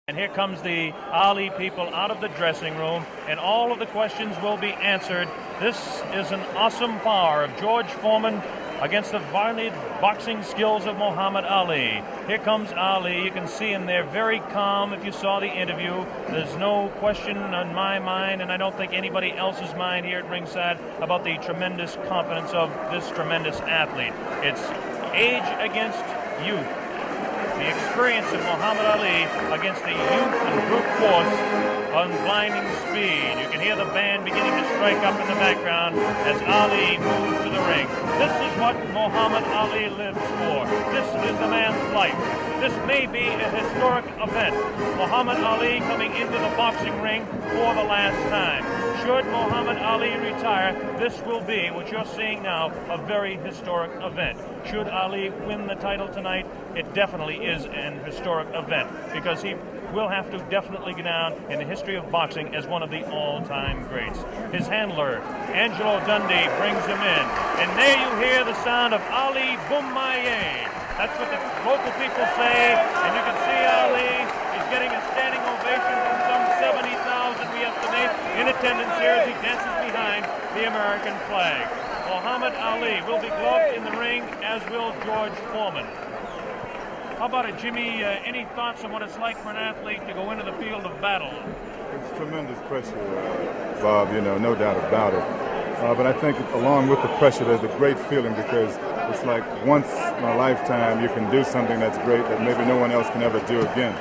And here comes the Ali people out of the dressing room, and all of the questions will be answered. This is an awesome power of George Foreman against the varied boxing skills of Muhammad Ali. Here comes Ali. You can see him there very calm if you saw the interview. There's no question on my mind, and I don't think anybody else's mind here at ringside, about the tremendous confidence of this tremendous athlete. It's age against youth. The experience of Muhammad Ali against the youth and brute force on blinding speed. You can hear the band beginning to strike up in the background as Ali moves to the ring. This is what Muhammad Ali lives for. This is the man's life. This may be a historic event. Muhammad Ali coming into the boxing ring for the last time. Should Muhammad Ali retire, this will be, what you're seeing now, a very historic event. Should Ali win the title tonight, it definitely is an historic event, because he will have to definitely go down in the history of boxing as one of the all-time greats. His handler, Angelo Dundee, brings him in. And there you hear the sound of Ali Boumaier. That's what the local people say, and you can see Ali is getting a standing ovation from some 70,000, we estimate, in attendance here as he dances behind the American flag. Muhammad Ali will be gloved in the ring, as will George Foreman. How about it, Jimmy? Any thoughts on what it's like for an athlete to go into the field of battle? It's tremendous pressure, Bob, no doubt about it. But I think along with the pressure, there's a great feeling, because it's like once in a lifetime you can do something that's great that maybe no one else can ever do again.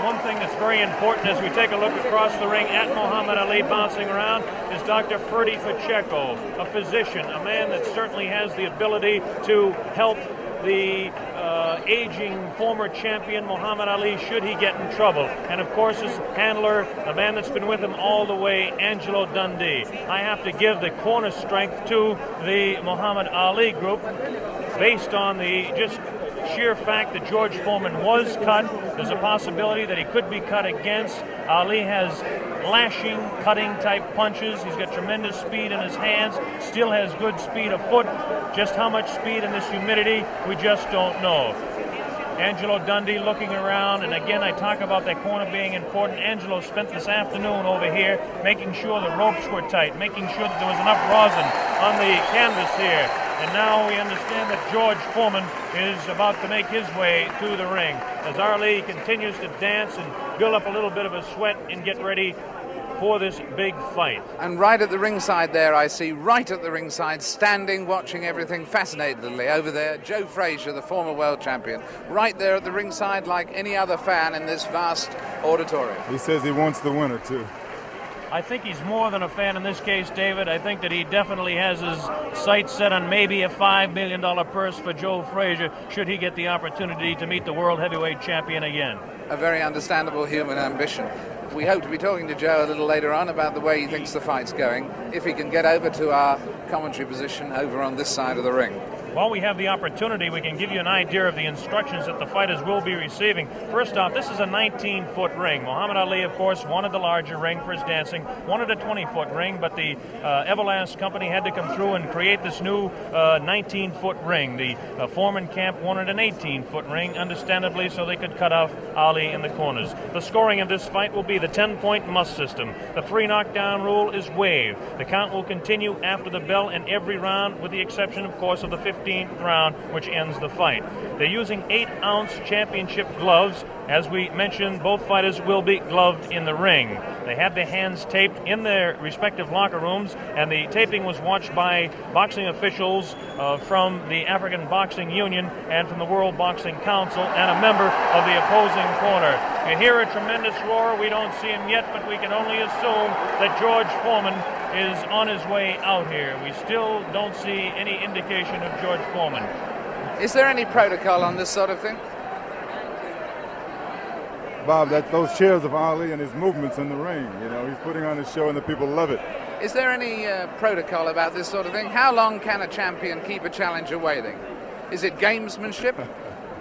One thing that's very important as we take a look across the ring at Muhammad Ali bouncing around is Dr. Ferdy Pacheco, a physician, a man that certainly has the ability to help the aging former champion Muhammad Ali should he get in trouble. And of course his handler, a man that's been with him all the way, Angelo Dundee. I have to give the corner strength to the Muhammad Ali group based on the just sheer fact that George Foreman was cut. There's a possibility that he could be cut against. Ali has lashing, cutting type punches. He's got tremendous speed in his hands, still has good speed of foot. Just how much speed in this humidity, we just don't know. Angelo Dundee looking around, and again I talk about that corner being important. Angelo spent this afternoon over here making sure the ropes were tight, making sure that there was enough rosin on the canvas here. And now we understand that George Foreman is about to make his way to the ring as Ali continues to dance and build up a little bit of a sweat and get ready for this big fight. And right at the ringside there, I see right at the ringside, standing, watching everything fascinatedly over there, Joe Frazier, the former world champion, right there at the ringside like any other fan in this vast auditorium. He says he wants the winner, too. I think he's more than a fan in this case, David. I think that he definitely has his sights set on maybe a $5 million purse for Joe Frazier should he get the opportunity to meet the world heavyweight champion again. A very understandable human ambition. We hope to be talking to Joe a little later on about the way he thinks the fight's going, if he can get over to our commentary position over on this side of the ring. While we have the opportunity, we can give you an idea of the instructions that the fighters will be receiving. First off, this is a 19-foot ring. Muhammad Ali, of course, wanted the larger ring for his dancing, wanted a 20-foot ring, but the Everlast company had to come through and create this new 19-foot ring. The Foreman camp wanted an 18-foot ring, understandably, so they could cut off Ali in the corners. The scoring of this fight will be the 10-point must system. The 3 knockdown rule is waived. The count will continue after the bell in every round, with the exception, of course, of the 15th round, which ends the fight. They're using 8-ounce championship gloves. As we mentioned, both fighters will be gloved in the ring. They had their hands taped in their respective locker rooms, and the taping was watched by boxing officials from the African Boxing Union and from the World Boxing Council, and a member of the opposing corner. You hear a tremendous roar. We don't see him yet, but we can only assume that George Foreman is on his way out here. We still don't see any indication of George Foreman. Is there any protocol on this sort of thing? Bob, those cheers of Ali and his movements in the ring, he's putting on a show and the people love it. Is there any protocol about this sort of thing? How long can a champion keep a challenger waiting? Is it gamesmanship?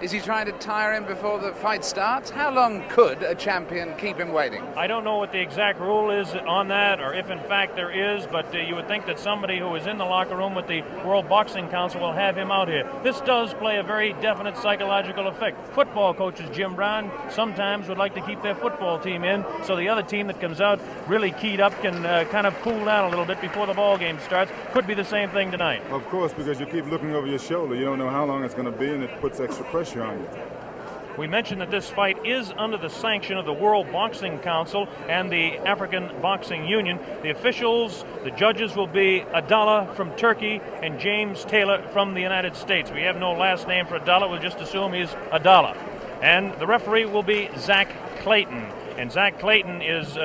Is he trying to tire him before the fight starts? How long could a champion keep him waiting? I don't know what the exact rule is on that, or if in fact there is, but you would think that somebody who is in the locker room with the World Boxing Council will have him out here. This does play a very definite psychological effect. Football coaches, Jim Brown, sometimes would like to keep their football team in, so the other team that comes out really keyed up can kind of cool down a little bit before the ball game starts. Could be the same thing tonight. Of course, because you keep looking over your shoulder. You don't know how long it's going to be, and it puts extra pressure on you. We mentioned that this fight is under the sanction of the World Boxing Council and the African Boxing Union. The officials, the judges will be Adala from Turkey and James Taylor from the United States. We have no last name for Adala. We'll just assume he's Adala. And the referee will be Zach Clayton. And Zach Clayton is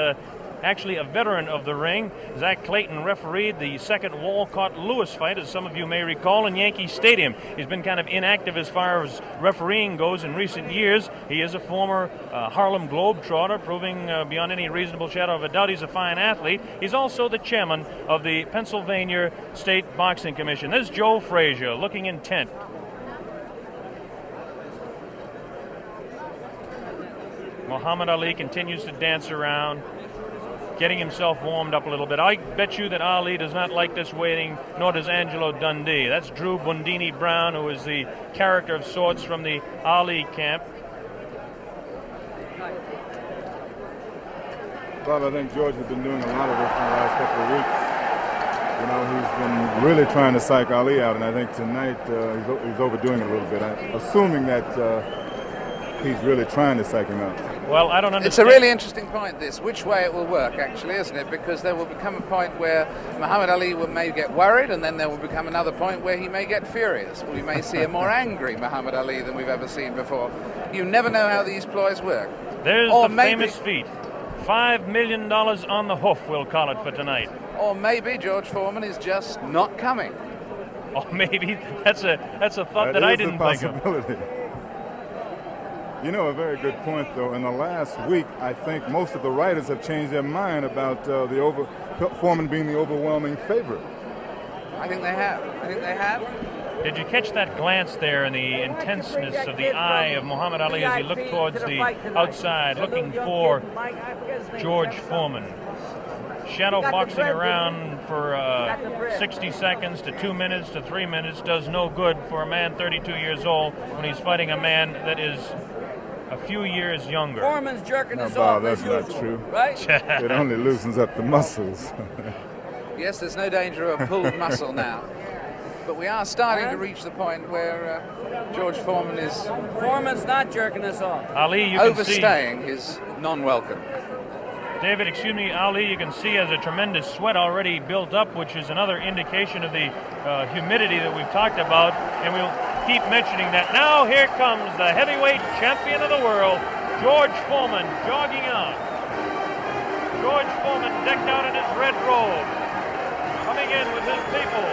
actually a veteran of the ring. Zach Clayton refereed the second Walcott-Lewis fight, as some of you may recall, in Yankee Stadium. He's been kind of inactive as far as refereeing goes in recent years. He is a former Harlem Globetrotter, proving beyond any reasonable shadow of a doubt he's a fine athlete. He's also the chairman of the Pennsylvania State Boxing Commission. This is Joe Frazier, looking intent. Muhammad Ali continues to dance around, getting himself warmed up a little bit. I bet you that Ali does not like this waiting, nor does Angelo Dundee. That's Drew Bundini Brown, who is the character of sorts from the Ali camp. Bob, I think George has been doing a lot of this in the last couple of weeks. You know, he's been really trying to psych Ali out, and I think tonight he's overdoing it a little bit. Assuming that he's really trying to psych him out. Well, I don't understand. It's a really interesting point, this, which way it will work, actually, isn't it? Because there will become a point where Muhammad Ali may get worried, and then there will become another point where he may get furious. We may see a more angry Muhammad Ali than we've ever seen before. You never know how these ploys work. There's the famous feat. $5 million on the hoof, we'll call it, for tonight. Or maybe George Foreman is just not coming. Or maybe that's a thought that I didn't think of. You know, a very good point, though. In the last week, I think most of the writers have changed their mind about Foreman being the overwhelming favorite. I think they have. Did you catch that glance there and the intenseness of the eye of Muhammad Ali as he looked towards the outside, looking for George Foreman? Shadow boxing around for 60 seconds to 2 minutes to 3 minutes does no good for a man 32 years old when he's fighting a man that is a few years younger. Foreman's jerking us Bob, off. that's not true. Right? It only loosens up the muscles. Yes, there's no danger of pulled muscle now. But we are starting to reach the point where George Foreman is... Foreman's not jerking us off. Ali, you can overstaying his non-welcome. David, excuse me, Ali, you can see has a tremendous sweat already built up, which is another indication of the humidity that we've talked about, and we'll keep mentioning that. Now here comes the heavyweight champion of the world, George Foreman, jogging out. George Foreman decked out in his red robe, coming in with his people.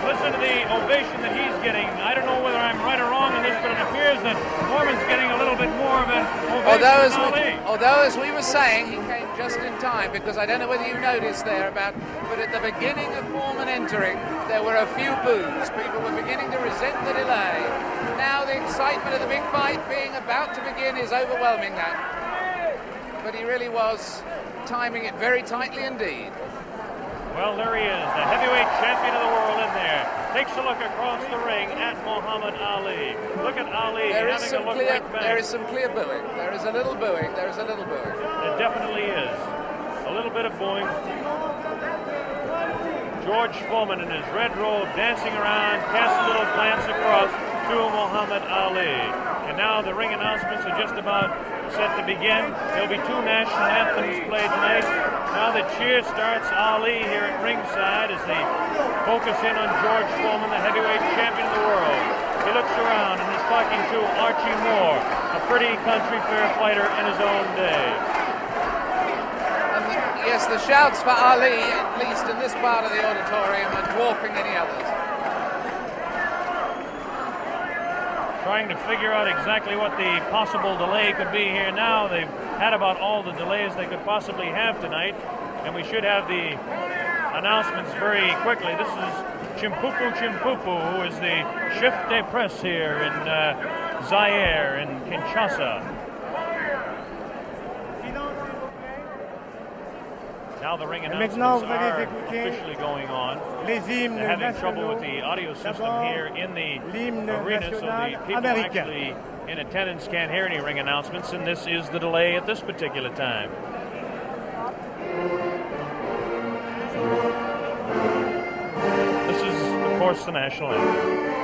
Listen to the ovation that he's getting. I don't know whether I'm right or wrong in this, but it appears that Foreman's getting a little bit more of an ovation than Ali. Although, as we were saying, he came just in time, because I don't know whether you noticed there but at the beginning of Foreman entering, there were a few boos. People were beginning to resent the delay. Now the excitement of the big fight being about to begin is overwhelming that. But he really was timing it very tightly indeed. Well, there he is, the heavyweight champion of the world in there. Takes a look across the ring at Muhammad Ali. Look at Ali having a look right back. There is some clear booing. There is a little booing. There is a little booing. It definitely is. A little bit of booing. George Foreman in his red robe dancing around, casts a little glance across to Muhammad Ali. And now the ring announcements are just about set to begin. There'll be two national anthems played tonight. Now the cheer starts. Ali here at ringside as they focus in on George Foreman, the heavyweight champion of the world. He looks around and is talking to Archie Moore, a pretty country fair fighter in his own day. Yes, the shouts for Ali, at least in this part of the auditorium, are dwarfing any others. Trying to figure out exactly what the possible delay could be here now. They've had about all the delays they could possibly have tonight, and we should have the announcements very quickly. This is Chimpupu Chimpupu, who is the chef de presse here in Zaire, in Kinshasa. Now the ring announcements are officially going on. They're having trouble with the audio system here in the arena, so the people actually in attendance can't hear any ring announcements, and this is the delay at this particular time. This is, of course, the national anthem.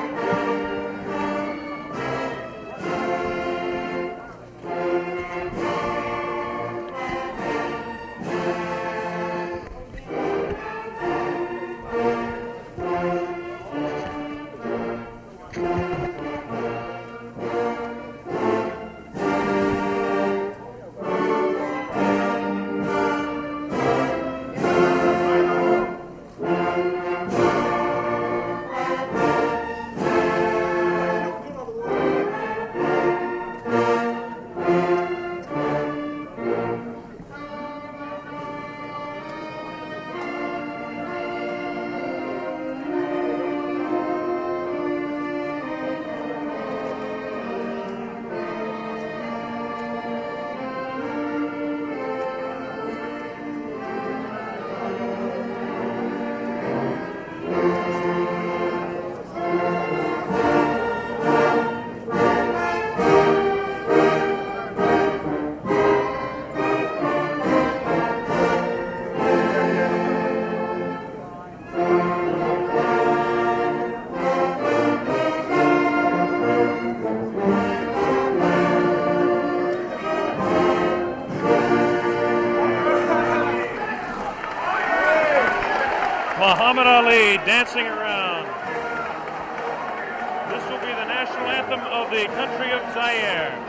Muhammad Ali dancing around. This will be the national anthem of the country of Zaire.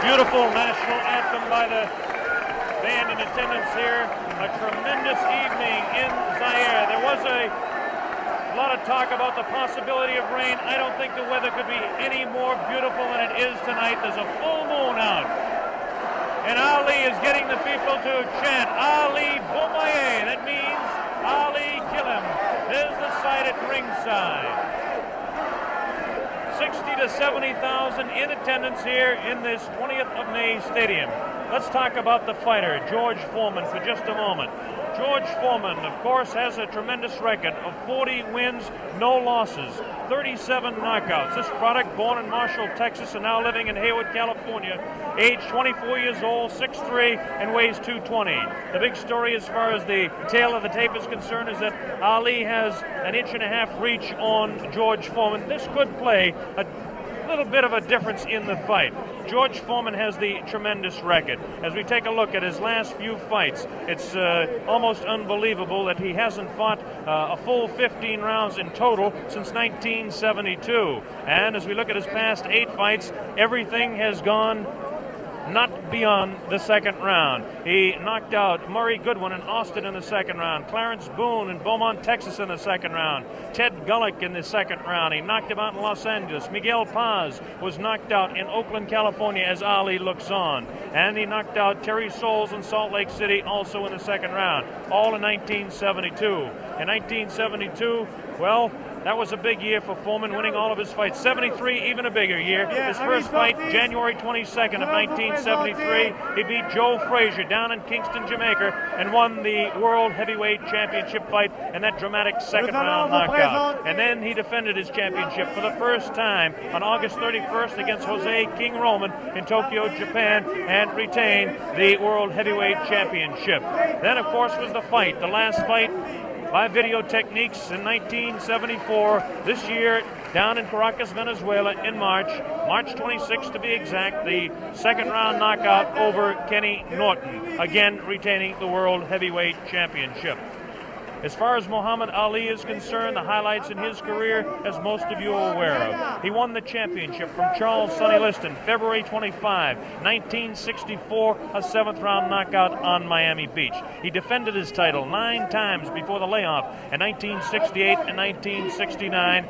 Beautiful national anthem by the band in attendance here. A tremendous evening in Zaire. There was a lot of talk about the possibility of rain. I don't think the weather could be any more beautiful than it is tonight. There's a full moon out. And Ali is getting the people to chant, Ali Bomaye. That means Ali kill him. There's the sight at ringside. 60 to 70,000 in attendance here in this 20th of May stadium. Let's talk about the fighter, George Foreman, for just a moment. George Foreman, of course, has a tremendous record of 40 wins, no losses, 37 knockouts. This product, born in Marshall, Texas, and now living in Hayward, California, age 24 years old, 6'3", and weighs 220. The big story as far as the tail of the tape is concerned is that Ali has an 1.5 inch reach on George Foreman. This could play a little bit of a difference in the fight. George Foreman has the tremendous record. As we take a look at his last few fights, it's almost unbelievable that he hasn't fought a full 15 rounds in total since 1972. And as we look at his past 8 fights, everything has gone not beyond the second round. He knocked out Murray Goodwin in Austin in the second round, Clarence Boone in Beaumont, Texas in the second round, Ted Gullick in the second round. He knocked him out in Los Angeles. Miguel Paz was knocked out in Oakland, California as Ali looks on. And he knocked out Terry Souls in Salt Lake City also in the second round, all in 1972. In 1972, well, that was a big year for Foreman, winning all of his fights. 73, even a bigger year. His first fight, January 22nd of 1973, he beat Joe Frazier down in Kingston, Jamaica, and won the World Heavyweight Championship fight in that dramatic second-round knockout. And then he defended his championship for the first time on August 31st against Jose King Roman in Tokyo, Japan, and retained the World Heavyweight Championship. Then, of course, was the fight, the last fight by video techniques in 1974. This year, down in Caracas, Venezuela, in March 26th to be exact, the second round knockout over Kenny Norton, again retaining the World Heavyweight Championship. As far as Muhammad Ali is concerned, the highlights in his career, as most of you are aware of. He won the championship from Charles Sonny Liston, February 25, 1964, a seventh-round knockout on Miami Beach. He defended his title 9 times before the layoff in 1968 and 1969.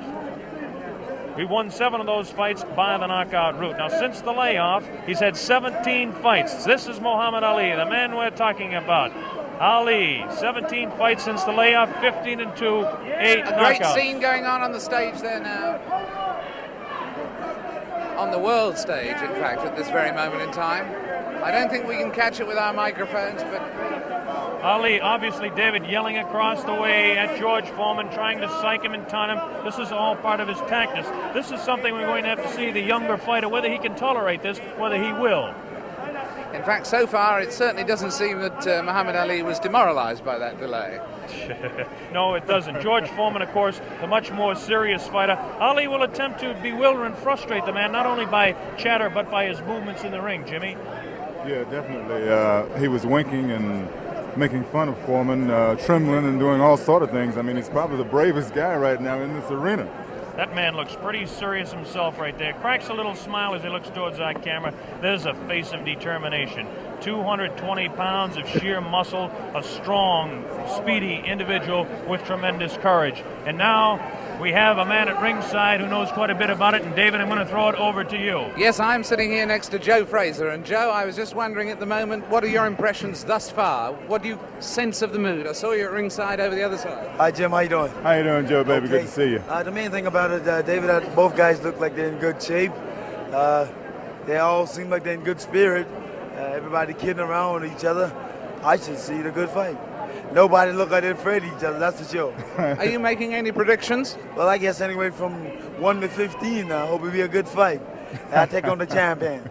We won 7 of those fights by the knockout route. Now, since the layoff, he's had 17 fights. This is Muhammad Ali, the man we're talking about. Ali, 17 fights since the layoff, 15-2, 8 knockouts. A great scene going on the stage there now. On the world stage, in fact, at this very moment in time. I don't think we can catch it with our microphones, but Ali, obviously, David, yelling across the way at George Foreman, trying to psych him and taunt him. This is all part of his tactics. This is something we're going to have to see the younger fighter, whether he can tolerate this, whether he will. In fact, so far, it certainly doesn't seem that Muhammad Ali was demoralized by that delay. No, it doesn't. George Foreman, of course, the much more serious fighter. Ali will attempt to bewilder and frustrate the man, not only by chatter, but by his movements in the ring, Jimmy. Yeah, definitely. He was winking and making fun of Foreman, trembling and doing all sort of things. I mean, he's probably the bravest guy right now in this arena. That man looks pretty serious himself right there. Cracks a little smile as he looks towards that camera. There's a face of determination. 220 pounds of sheer muscle, a strong, speedy individual with tremendous courage. And now we have a man at ringside who knows quite a bit about it. And David, I'm going to throw it over to you. Yes, I'm sitting here next to Joe Frazier. And Joe, I was just wondering at the moment, what are your impressions thus far? What do you sense of the mood? I saw you at ringside over the other side. Hi, Jim. How you doing? How you doing, Joe, baby? Okay. Good to see you. The main thing about it, David, both guys look like they're in good shape. They all seem like they're in good spirit. Everybody kidding around with each other. I should see a good fight. Nobody look like they're afraid of each other, that's for sure. Are you making any predictions? Well, I guess anyway from 1 to 15, I hope it'll be a good fight. I take on the champion.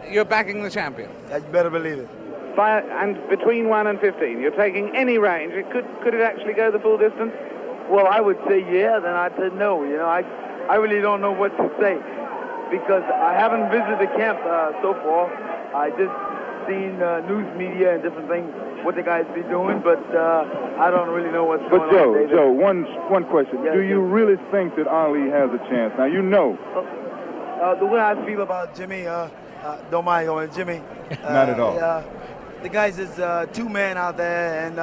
You're backing the champion? You better believe it. And between 1 and 15, you're taking any range. Could it actually go the full distance? Well, I would say yeah, then I'd say no. You know, I really don't know what to say because I haven't visited the camp so far. I just seen news media and different things, what the guys be doing, but I don't really know what's going on. But Joe, one question. Yes, Do you really think that Ali has a chance? Now, you know. The way I feel about Jimmy, don't mind going, Jimmy. Not at all. The guys is 2-man out there, and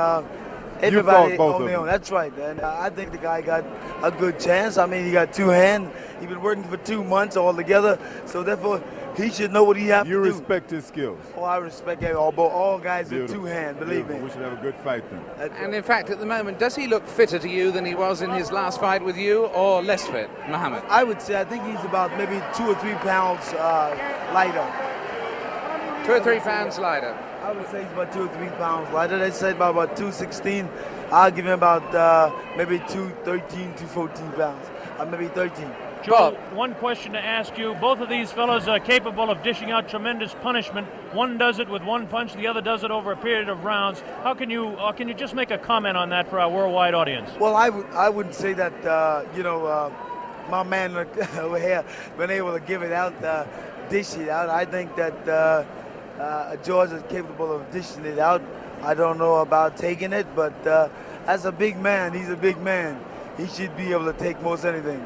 everybody on their own. That's right, and I think the guy got a good chance. I mean, he got 2 hands. He's been working for 2 months altogether, so therefore he should know what he has to do. You respect his skills. Oh, I respect all guys with 2 hands, believe me. We should have a good fight then. And in fact, at the moment, does he look fitter to you than he was in his last fight with you, or less fit, Muhammad? I would say I think he's about maybe 2 or 3 pounds lighter. 2 or 3 pounds lighter. I would say he's about 2 or 3 pounds lighter. They say about 216. I'll give him about maybe 213, 214 pounds. Maybe 13. Joe, one question to ask you. Both of these fellows are capable of dishing out tremendous punishment. One does it with 1 punch, the other does it over a period of rounds. How can you just make a comment on that for our worldwide audience? Well, I wouldn't say that, my man over here been able to give it out, dish it out. I think that George is capable of dishing it out. I don't know about taking it, but as a big man, he's a big man. He should be able to take most anything.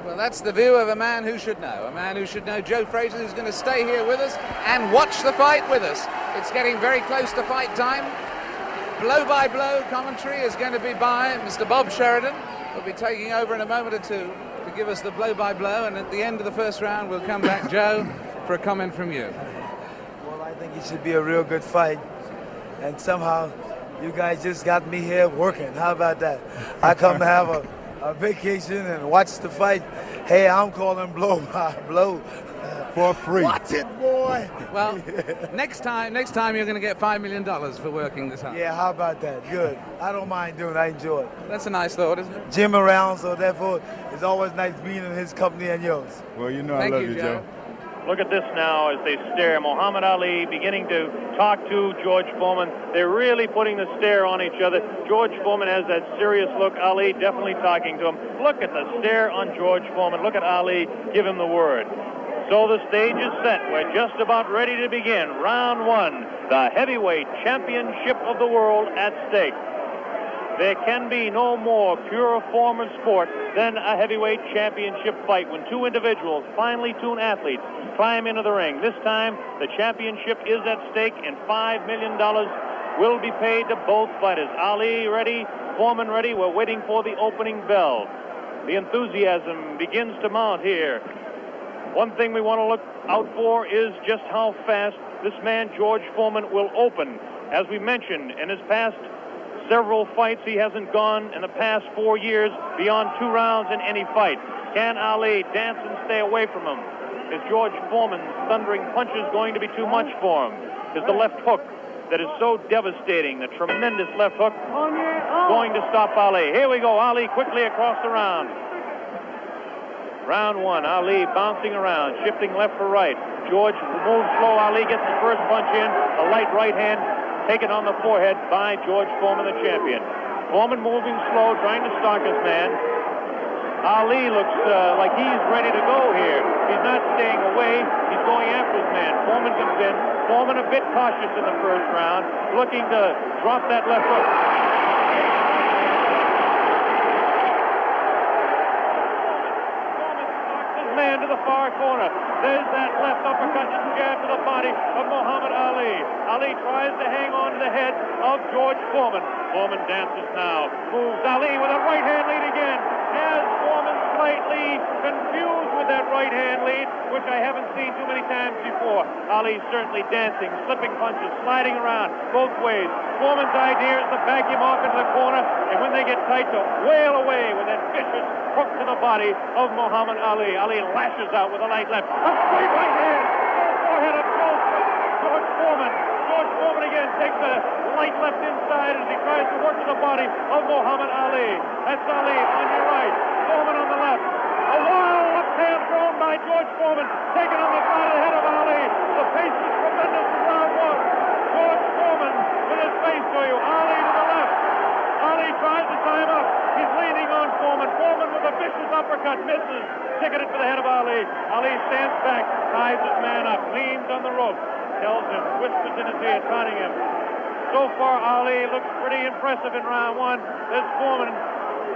Well, that's the view of a man who should know. A man who should know. Joe Frazier, who's going to stay here with us and watch the fight with us. It's getting very close to fight time. Blow-by-blow commentary is going to be by Mr. Bob Sheridan. We'll be taking over in a moment or two to give us the blow-by-blow, and at the end of the first round, we'll come back, Joe, for a comment from you. Well, I think it should be a real good fight, and somehow you guys just got me here working. How about that? I come to have a vacation and watch the fight. Hey, I'm calling blow-by-blow. For free. Watch it, boy. Well, next time you're going to get $5 million for working this hard. Yeah, how about that? Good. I don't mind doing it. I enjoy it. That's a nice thought, isn't it? Jim around, so therefore it's always nice being in his company and yours. Well, you know Thank I love you, you, Joe. Look at this now as they stare. Muhammad Ali beginning to talk to George Foreman. They're really putting the stare on each other. George Foreman has that serious look. Ali definitely talking to him. Look at the stare on George Foreman. Look at Ali give him the word. So the stage is set. We're just about ready to begin. Round one, the heavyweight championship of the world at stake. There can be no more pure form of sport than a heavyweight championship fight when two individuals, finely tuned athletes, climb into the ring. This time, the championship is at stake, and $5 million will be paid to both fighters. Ali ready, Foreman ready. We're waiting for the opening bell. The enthusiasm begins to mount here. One thing we want to look out for is just how fast this man, George Foreman, will open. As we mentioned, in his past several fights, he hasn't gone in the past 4 years beyond 2 rounds in any fight. Can Ali dance and stay away from him? Is George Foreman's thundering punches going to be too much for him? Is the left hook that is so devastating, the tremendous left hook, going to stop Ali? Here we go, Ali quickly across the round. Round one, Ali bouncing around, shifting left for right. George moves slow. Ali gets the first punch in. A light right hand taken on the forehead by George Foreman, the champion. Foreman moving slow, trying to stalk his man. Ali looks like he's ready to go here. He's not staying away. He's going after his man. Foreman comes in. Foreman a bit cautious in the first round, looking to drop that left hook. Man to the far corner. There's that left uppercut and jab to the body of Muhammad Ali. Ali tries to hang on to the head of George Foreman. Foreman dances now. Moves Ali with a right hand lead again. Has Foreman slightly confused with that right hand lead, which I haven't seen too many times before. Ali certainly dancing, slipping punches, sliding around both ways. Foreman's idea is to back him off into the corner, and when they get tight, to wail away with that vicious hook to the body of Muhammad Ali. Ali lashes out with a light left. A straight right hand. Forehead of George Foreman. George Foreman again takes a light left inside as he tries to work to the body of Muhammad Ali. That's Ali on your right. Foreman on the left. A wild left hand thrown by George Foreman. Taken on the side of the head of Ali. The pace is tremendous in round one. George Foreman with his face to you. Ali to the left. Ali tries to tie him up. He's leaning on Foreman. Foreman with a vicious uppercut. Misses. Ticketed to the head of Ali. Ali stands back. Ties his man up. Leans on the rope. Tells him. Whispers in his ear. Taunting him. So far, Ali looks pretty impressive in round one. This Foreman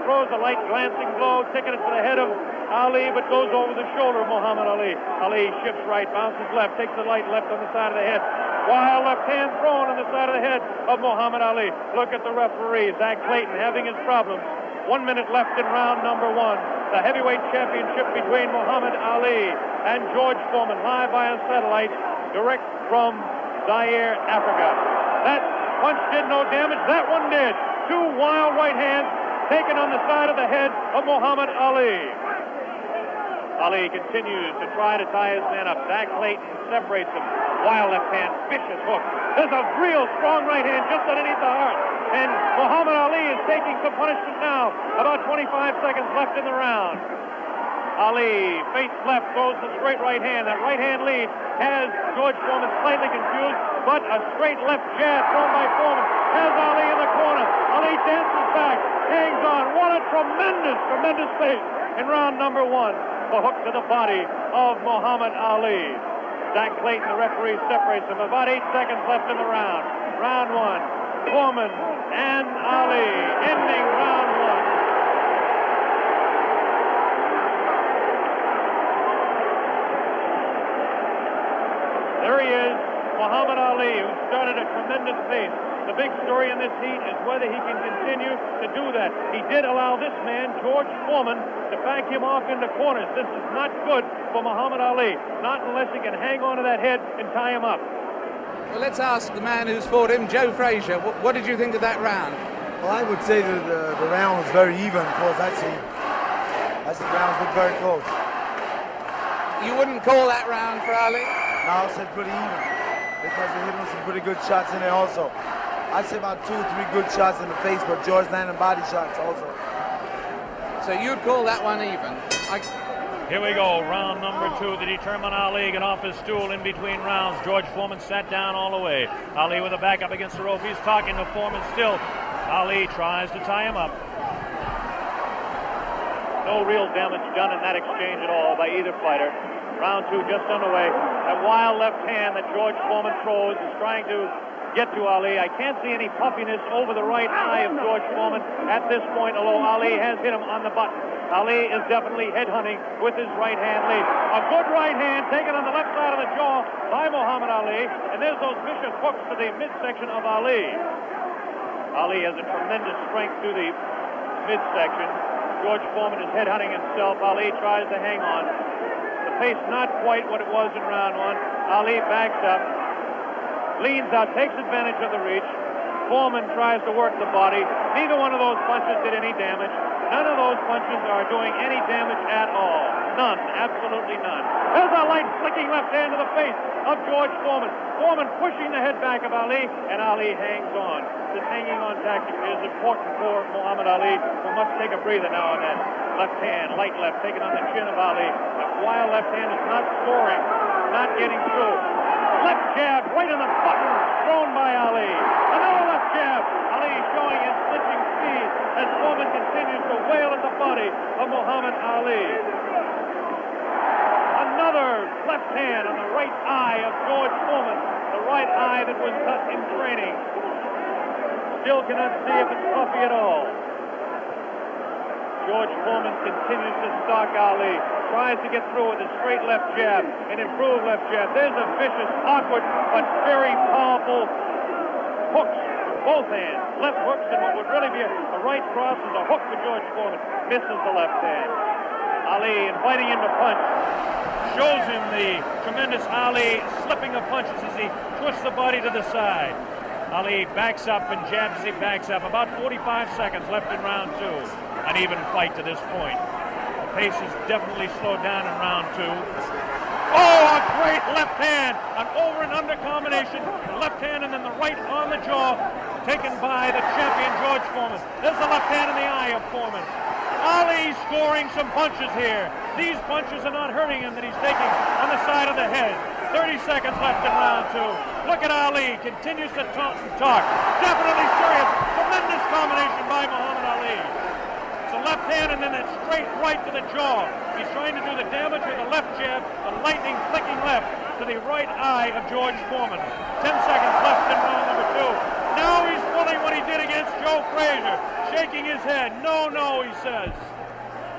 throws a light glancing blow. Ticketed to the head of Ali, but goes over the shoulder of Muhammad Ali. Ali shifts right. Bounces left. Takes the light left on the side of the head. Wild left hand thrown on the side of the head of Muhammad Ali. Look at the referee, Zach Clayton, having his problems. 1 minute left in round number one. The heavyweight championship between Muhammad Ali and George Foreman, live via satellite, direct from Zaire, Africa. That punch did no damage. That one did. 2 wild right hands taken on the side of the head of Muhammad Ali. Ali continues to try to tie his man up. Zach Clayton separates him. Wild left hand, vicious hook. There's a real strong right hand just underneath the heart. And Muhammad Ali is taking some punishment now. About 25 seconds left in the round. Ali feints left, throws the straight right hand. That right hand lead has George Foreman slightly confused, but a straight left jab thrown by Foreman has Ali in the corner. Ali dances back, hangs on. What a tremendous, tremendous pace in round number one. The hook to the body of Muhammad Ali. Zach Clayton, the referee, separates them. About 8 seconds left in the round. Round one. Foreman and Ali ending round one. Muhammad Ali, who started a tremendous pace. The big story in this heat is whether he can continue to do that. He did allow this man, George Foreman, to back him off into corners. This is not good for Muhammad Ali, not unless he can hang on to that head and tie him up. Well, let's ask the man who's fought him, Joe Frazier. What did you think of that round? Well, I would say that the round was very even. Of course, I see the rounds look very close. You wouldn't call that round for Ali? No, I said pretty even because he hit him some pretty good shots in there also. I'd say about 2 or 3 good shots in the face, but George landed body shots also. So you'd call that one even? Here we go, round number 2 to determine Ali. Get off his stool in between rounds. George Foreman sat down all the way. Ali with a back up against the rope. He's talking to Foreman still. Ali tries to tie him up. No real damage done in that exchange at all by either fighter. Round 2 just underway. That wild left hand that George Foreman throws is trying to get to Ali. I can't see any puffiness over the right eye of George Foreman at this point, although Ali has hit him on the button. Ali is definitely headhunting with his right hand lead. A good right hand taken on the left side of the jaw by Muhammad Ali, and there's those vicious hooks to the midsection of Ali. Ali has a tremendous strength through the midsection. George Foreman is headhunting himself. Ali tries to hang on. The pace not quite what it was in round 1. Ali backs up, leans out, takes advantage of the reach. Foreman tries to work the body. Neither one of those punches did any damage. None of those punches are doing any damage at all. None, absolutely none. There's a light flicking left hand to the face of George Foreman. Foreman pushing the head back of Ali, and Ali hangs on. This hanging on tactic is important for Muhammad Ali, who must take a breather now and then. Left hand, light left, taken on the chin of Ali. That wild left hand is not scoring, not getting through. Left jab right in the button, thrown by Ali. Another left jab. Ali showing his slipping speed as Foreman continues to wail at the body of Muhammad Ali. Another left hand on the right eye of George Foreman, the right eye that was cut in training. Still cannot see if it's puffy at all. George Foreman continues to stalk Ali, tries to get through with a straight left jab, an improved left jab. There's a vicious, awkward, but very powerful hooks with both hands. Left hooks, and what would really be a right cross is a hook for George Foreman. Misses the left hand. Ali inviting him to punch. Shows him the tremendous Ali slipping of punches as he twists the body to the side. Ali backs up and jabs as he backs up. About 45 seconds left in round 2. An even fight to this point. The pace is definitely slowed down in round 2. Oh, a great left hand. An over and under combination. The left hand and then the right on the jaw. Taken by the champion, George Foreman. There's the left hand in the eye of Foreman. Ali scoring some punches here. These punches are not hurting him that he's taking on the side of the head. 30 seconds left in round 2. Look at Ali. Continues to talk and talk. Definitely serious. Tremendous combination by Muhammad Ali. It's a left hand and then that straight right to the jaw. He's trying to do the damage with a left jab, the lightning flicking left to the right eye of George Foreman. 10 seconds left in round number 2. Now he's pulling what he did against Joe Frazier, shaking his head. No, no, he says.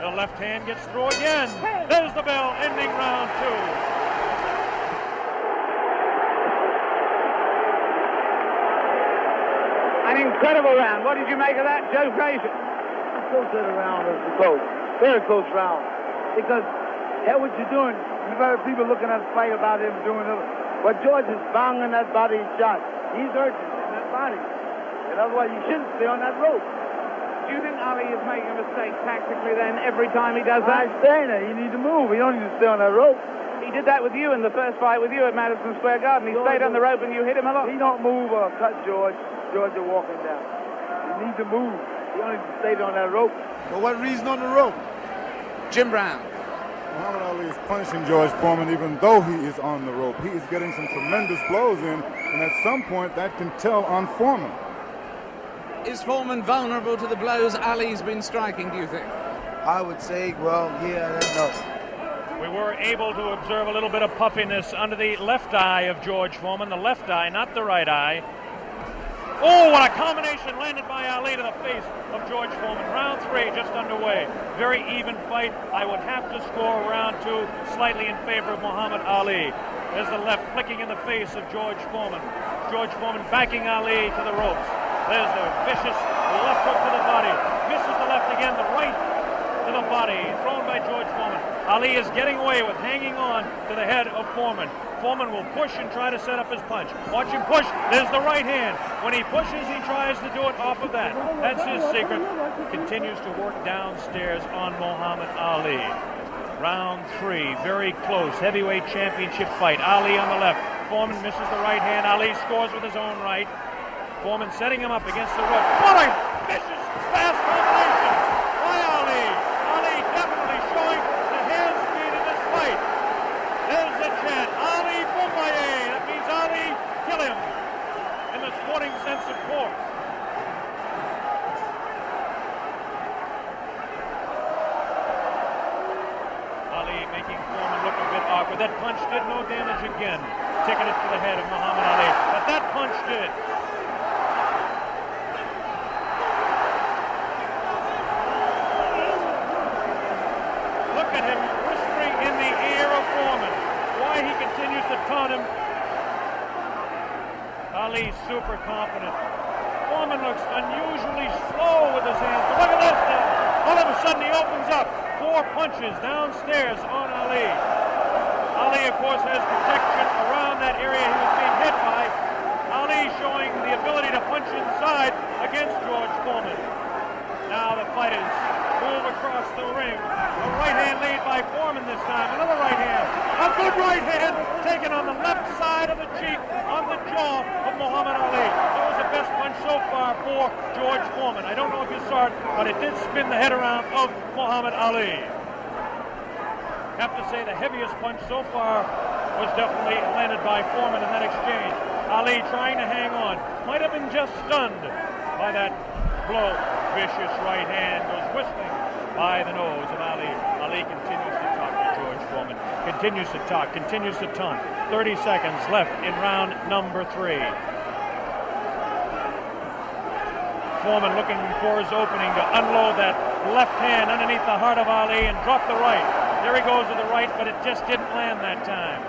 The left hand gets through again. There's the bell, ending round 2. An incredible round. What did you make of that, Joe Frazier? Close to the round is close. Very close round. Because hell, what you're doing, you've heard people looking at the fight about him doing it. But George is banging that body shot. He's hurting in that body. And otherwise you shouldn't stay on that rope. Do you think Ali is making a mistake tactically then every time he does that? I'm saying that. You need to move. You don't need to stay on that rope. He did that with you in the first fight with you at Madison Square Garden. He stayed on the rope and you hit him a lot. He don't move or cut George. George is walking down. You need to move. You don't need to stay on that rope. For what reason on the rope? Jim Brown. Muhammad Ali is punishing George Foreman even though he is on the rope. He is getting some tremendous blows in, and at some point that can tell on Foreman. Is Foreman vulnerable to the blows Ali's been striking, do you think? I would say, well, yeah, no. We were able to observe a little bit of puffiness under the left eye of George Foreman. The left eye, not the right eye. Oh, what a combination landed by Ali to the face of George Foreman. Round 3 just underway. Very even fight. I would have to score round 2 slightly in favor of Muhammad Ali. There's the left flicking in the face of George Foreman. George Foreman backing Ali to the ropes. There's the vicious left hook to the body. Misses the left again, the right to the body. Thrown by George Foreman. Ali is getting away with hanging on to the head of Foreman. Foreman will push and try to set up his punch. Watch him push. There's the right hand. When he pushes, he tries to do it off of that. That's his secret. Continues to work downstairs on Muhammad Ali. Round 3, very close. Heavyweight championship fight. Ali on the left. Foreman misses the right hand. Ali scores with his own right. Foreman setting him up against the rope. What a vicious, fast combination by Ali. Ali definitely showing the hand speed in this fight. There's the chant. Ali Boumbaye. That means Ali, kill him. In the sporting sense, of course. Ali making Foreman look a bit awkward. That punch did no damage again. Taking it to the head of Muhammad Ali. But that punch did. Look at him whispering in the ear of Foreman. Why he continues to taunt him. Ali super confident. Foreman looks unusually slow with his hands. But look at this now. All of a sudden he opens up. 4 punches downstairs on Ali. Ali, of course, has protection around that area he was being hit by. Ali showing the ability to punch inside against George Foreman. Now the fighters move across the ring. A right hand lead by Foreman this time. Another right hand. A good right hand taken on the left side of the cheek, on the jaw of Muhammad Ali. That was the best punch so far for George Foreman. I don't know if you saw it, but it did spin the head around of Muhammad Ali. Have to say the heaviest punch so far was definitely landed by Foreman in that exchange. Ali trying to hang on. Might have been just stunned by that blow. Vicious right hand goes whistling by the nose of Ali. Ali continues to talk to George Foreman. Continues to talk, continues to taunt. 30 seconds left in round number 3. Foreman looking for his opening to unload that left hand underneath the heart of Ali and drop the right. There he goes with the right, but it just didn't land that time.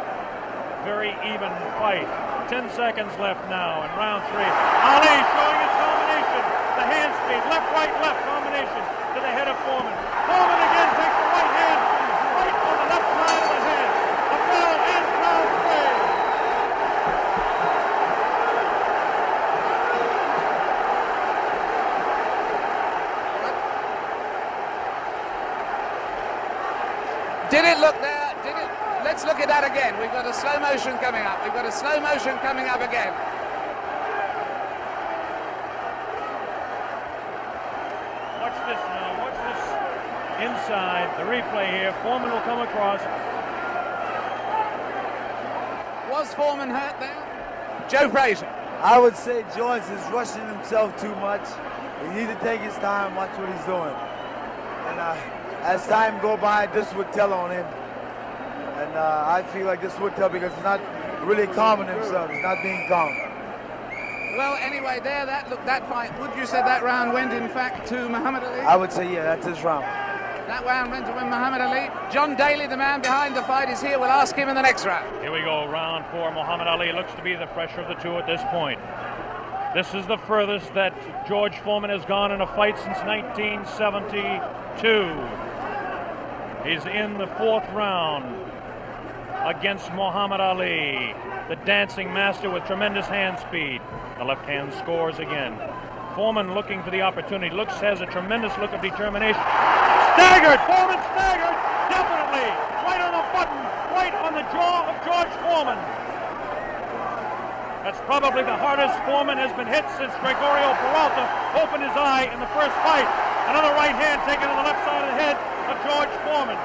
Very even fight. 10 seconds left now in round 3. Ali showing his combination. The hand speed, left combination to the head of Foreman. Foreman again takes the right hand, right on the left side of the head. A foul in round 3. Did it look there? Did it? Let's look at that again. We've got a slow motion coming up. We've got a slow motion coming up again. Watch this now. Watch this inside. The replay here. Foreman will come across. Was Foreman hurt there? Joe Frazier. I would say George is rushing himself too much. He needs to take his time, watch what he's doing. And as time go by, this would tell on him. And I feel like this would tell because he's not really calming himself. He's not being calm. Well, anyway, there, that fight, would you say that round went, in fact, to Muhammad Ali? I would say, yeah, that's his round. That round went to win Muhammad Ali. John Daly, the man behind the fight, is here. We'll ask him in the next round. Here we go, round 4. Muhammad Ali looks to be the fresher of the two at this point. This is the furthest that George Foreman has gone in a fight since 1972. He's in the 4th round against Muhammad Ali, the dancing master with tremendous hand speed. The left hand scores again. Foreman looking for the opportunity. Has a tremendous look of determination. Staggered! Foreman staggered! Definitely! Right on the button! Right on the jaw of George Foreman. That's probably the hardest Foreman has been hit since Gregorio Peralta opened his eye in the first fight. Another right hand taken on the left side of the head of George Foreman.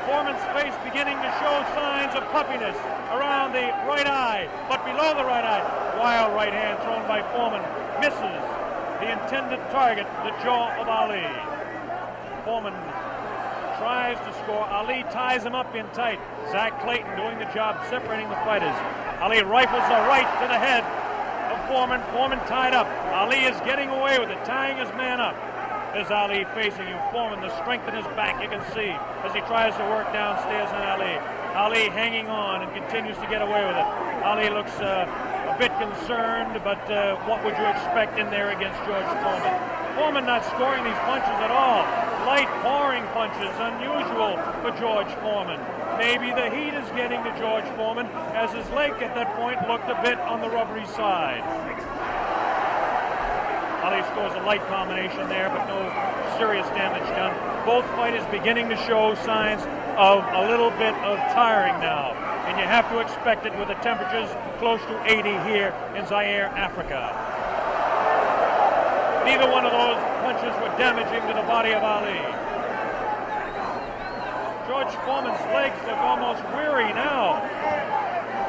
Foreman's face beginning to show signs of puffiness around the right eye, but below the right eye. Wild right hand thrown by Foreman. Misses the intended target, the jaw of Ali. Foreman tries to score. Ali ties him up in tight. Zach Clayton doing the job separating the fighters. Ali rifles a right to the head of Foreman. Foreman tied up. Ali is getting away with it, tying his man up. There's Ali facing him. Foreman, the strength in his back, you can see, as he tries to work downstairs on Ali. Ali hanging on and continues to get away with it. Ali looks a bit concerned, but what would you expect in there against George Foreman? Foreman not scoring these punches at all. Light, pouring punches, unusual for George Foreman. Maybe the heat is getting to George Foreman, as his leg at that point looked a bit on the rubbery side. Ali scores a light combination there, but no serious damage done. Both fighters beginning to show signs of a little bit of tiring now, and you have to expect it with the temperatures close to 80 here in Zaire, Africa. Neither one of those punches were damaging to the body of Ali. George Foreman's legs look almost weary now.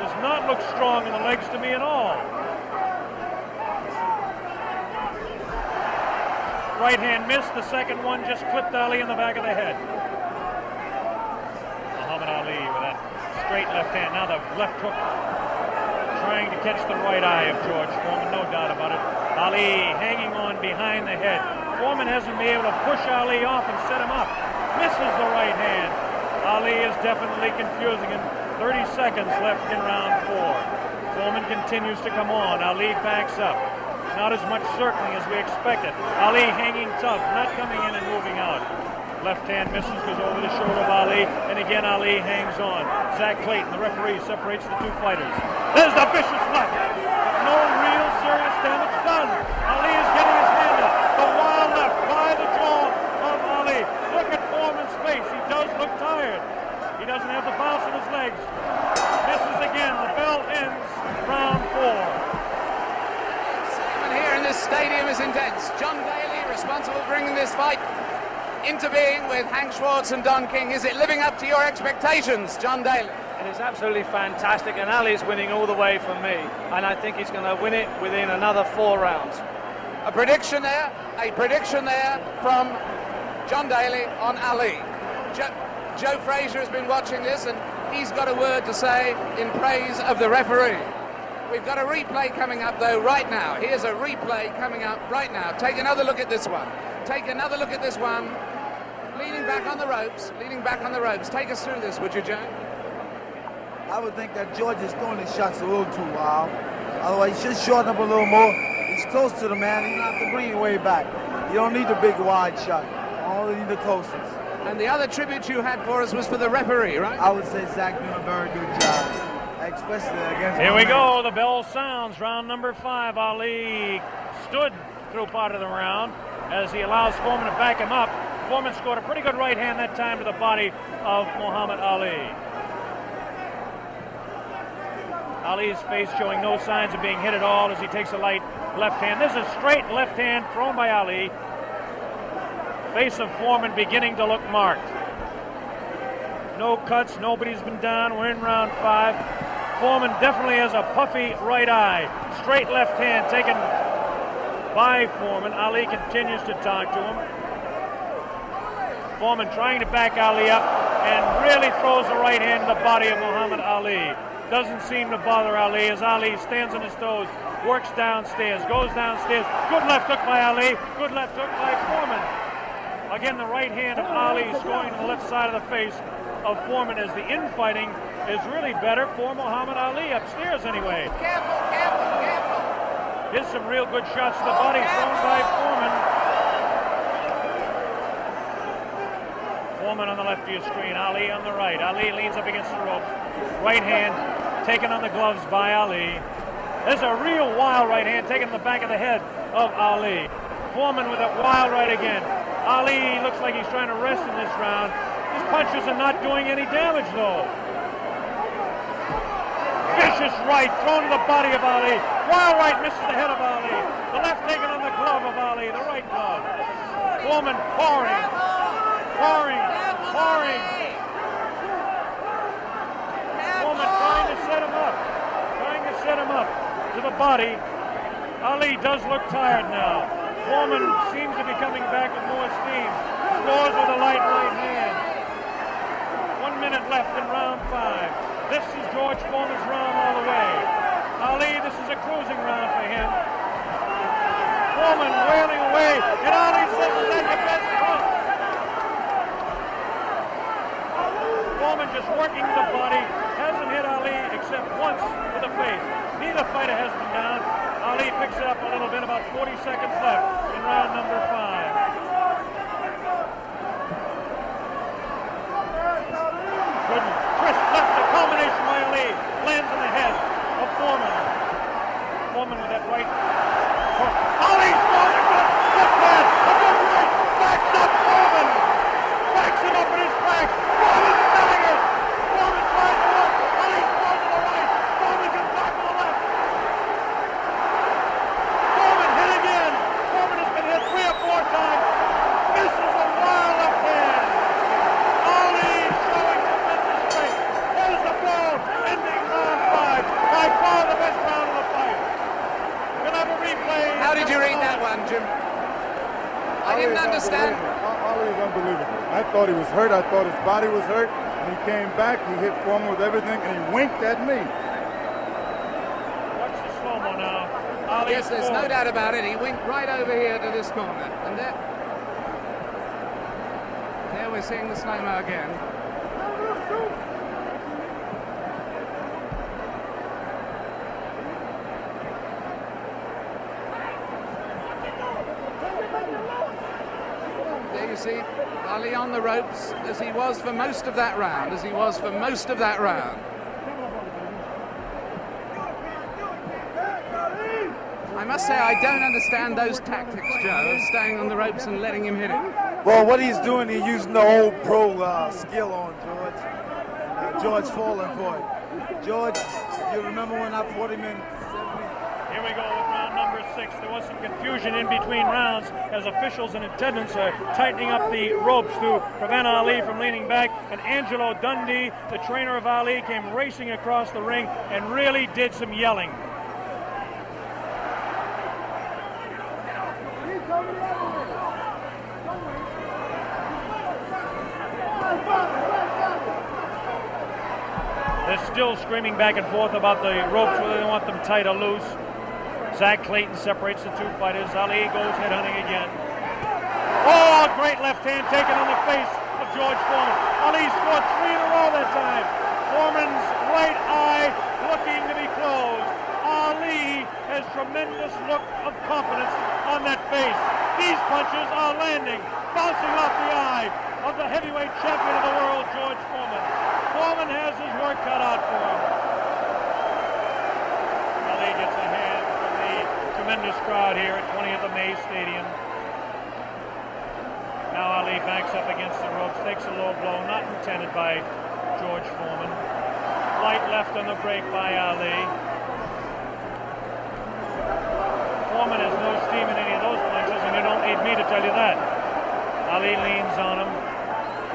Does not look strong in the legs to me at all. Right hand missed, the second one just clipped Ali in the back of the head. Muhammad Ali with that straight left hand. Now the left hook trying to catch the right eye of George Foreman, no doubt about it. Ali hanging on behind the head. Foreman hasn't been able to push Ali off and set him up. Misses the right hand. Ali is definitely confusing him. 30 seconds left in round 4. Foreman continues to come on. Ali backs up. Not as much circling as we expected. Ali hanging tough, not coming in and moving out. Left hand misses, goes over the shoulder of Ali, and again Ali hangs on. Zach Clayton, the referee, separates the two fighters. There's the vicious left. No real serious damage done. Ali is getting his hand up. The wild left by the jaw of Ali. Look at Foreman's face. He does look tired. He doesn't have the bounce in his legs. Misses again. The bell ends round 4. Here in this stadium is intense. John Daly, responsible for bringing this fight into being with Hank Schwartz and Don King. Is it living up to your expectations, John Daly? It is absolutely fantastic, and Ali's winning all the way for me, and I think he's going to win it within another 4 rounds. A prediction there from John Daly on Ali. Joe Frazier has been watching this, and he's got a word to say in praise of the referee. We've got a replay coming up, though, right now. Here's a replay coming up right now. Take another look at this one. Take another look at this one. Leaning back on the ropes. Leaning back on the ropes. Take us through this, would you, Joe? I would think that George is throwing his shots a little too wild. Otherwise, he should shorten up a little more. He's close to the man. He don't have to bring it way back. You don't need the big wide shot. Only need the closest. And the other tribute you had for us was for the referee, right? I would say Zach doing a very good job. Especially against Here we go. The bell sounds. Round number 5. Ali stood through part of the round as he allows Foreman to back him up. Foreman scored a pretty good right hand that time to the body of Muhammad Ali. Ali's face showing no signs of being hit at all as he takes a light left hand. This is a straight left hand thrown by Ali. Face of Foreman beginning to look marked. No cuts. Nobody's been down. We're in round 5. Foreman definitely has a puffy right eye. Straight left hand taken by Foreman. Ali continues to talk to him. Foreman trying to back Ali up and really throws the right hand in the body of Muhammad Ali. Doesn't seem to bother Ali as Ali stands on his toes, works downstairs, goes downstairs. Good left hook by Ali. Good left hook by Foreman. Again, the right hand of Ali is going to the left side of the face of Foreman as the infighting is really better for Muhammad Ali, upstairs anyway. Careful, careful, careful. Here's some real good shots to the body thrown by Foreman. Foreman on the left of your screen, Ali on the right. Ali leans up against the ropes. Right hand taken on the gloves by Ali. There's a real wild right hand taken in the back of the head of Ali. Foreman with a wild right again. Ali looks like he's trying to rest in this round. His punches are not doing any damage, though. Vicious right thrown to the body of Ali. Wild right misses the head of Ali. The left taken on the glove of Ali, the right glove. Foreman pouring. Foreman trying to set him up to the body. Ali does look tired now. Foreman seems to be coming back with more steam. Scores with a light right hand. 1 minute left in round 5. This is George Foreman's round all the way. Ali, this is a cruising round for him. Foreman wailing away, and Ali says, "Is that your best punch?" Foreman just working the body, hasn't hit Ali except once with the face. Neither fighter has been down. Ali picks it up a little bit, about 40 seconds left in round number 5. Good crisp left, the combination by Ali lands in the head of Foreman. Foreman with that right. Ali's throwing a good left hand, a good right, backs up Foreman. Backs him up in his back. Foreman staggered. Foreman tries to look. Ali throws to the right. Foreman gets back to the left. Foreman hit again. Foreman has been hit 3 or 4 times. Misses a wild left hand. Ali showing tremendous strength. There's the blow, ending round 5. By far the best round of the fight. We'll have a replay. How did you read that one, Jim? I didn't understand. Ali is unbelievable. I thought he was hurt. I thought his body was hurt. And he came back. He hit Foreman with everything, and he winked at me. Watch the slow-mo now. Ali Yes, there's no doubt about it. He winked right over here to this corner. And there we're seeing the slow-mo again. There you see Ali on the ropes as he was for most of that round, I must say I don't understand those tactics, Joe, of staying on the ropes and letting him hit it. Well, what he's doing, he's using the old pro skill on George. And George falling for it. George, you remember when I fought him in 70? Here we go with round number 6. There was some confusion in between rounds as officials in attendance are tightening up the ropes to prevent Ali from leaning back. And Angelo Dundee, the trainer of Ali, came racing across the ring and really did some yelling. They're still screaming back and forth about the ropes, whether they want them tight or loose. Zach Clayton separates the 2 fighters. Ali goes headhunting again. Oh, great left hand taken on the face of George Foreman. Ali scored 3 in a row that time. Foreman's right eye looking to be closed. Ali has tremendous look of confidence on that face. These punches are landing, bouncing off the eye of the heavyweight champion of the world, George Foreman. Foreman has his work cut out for him. Ali gets a hand from the tremendous crowd here at 20th of May Stadium. Now Ali backs up against the ropes, takes a low blow, not intended by George Foreman. Light left on the break by Ali. Foreman has no steam in any of those punches, and you don't need me to tell you that. Ali leans on him.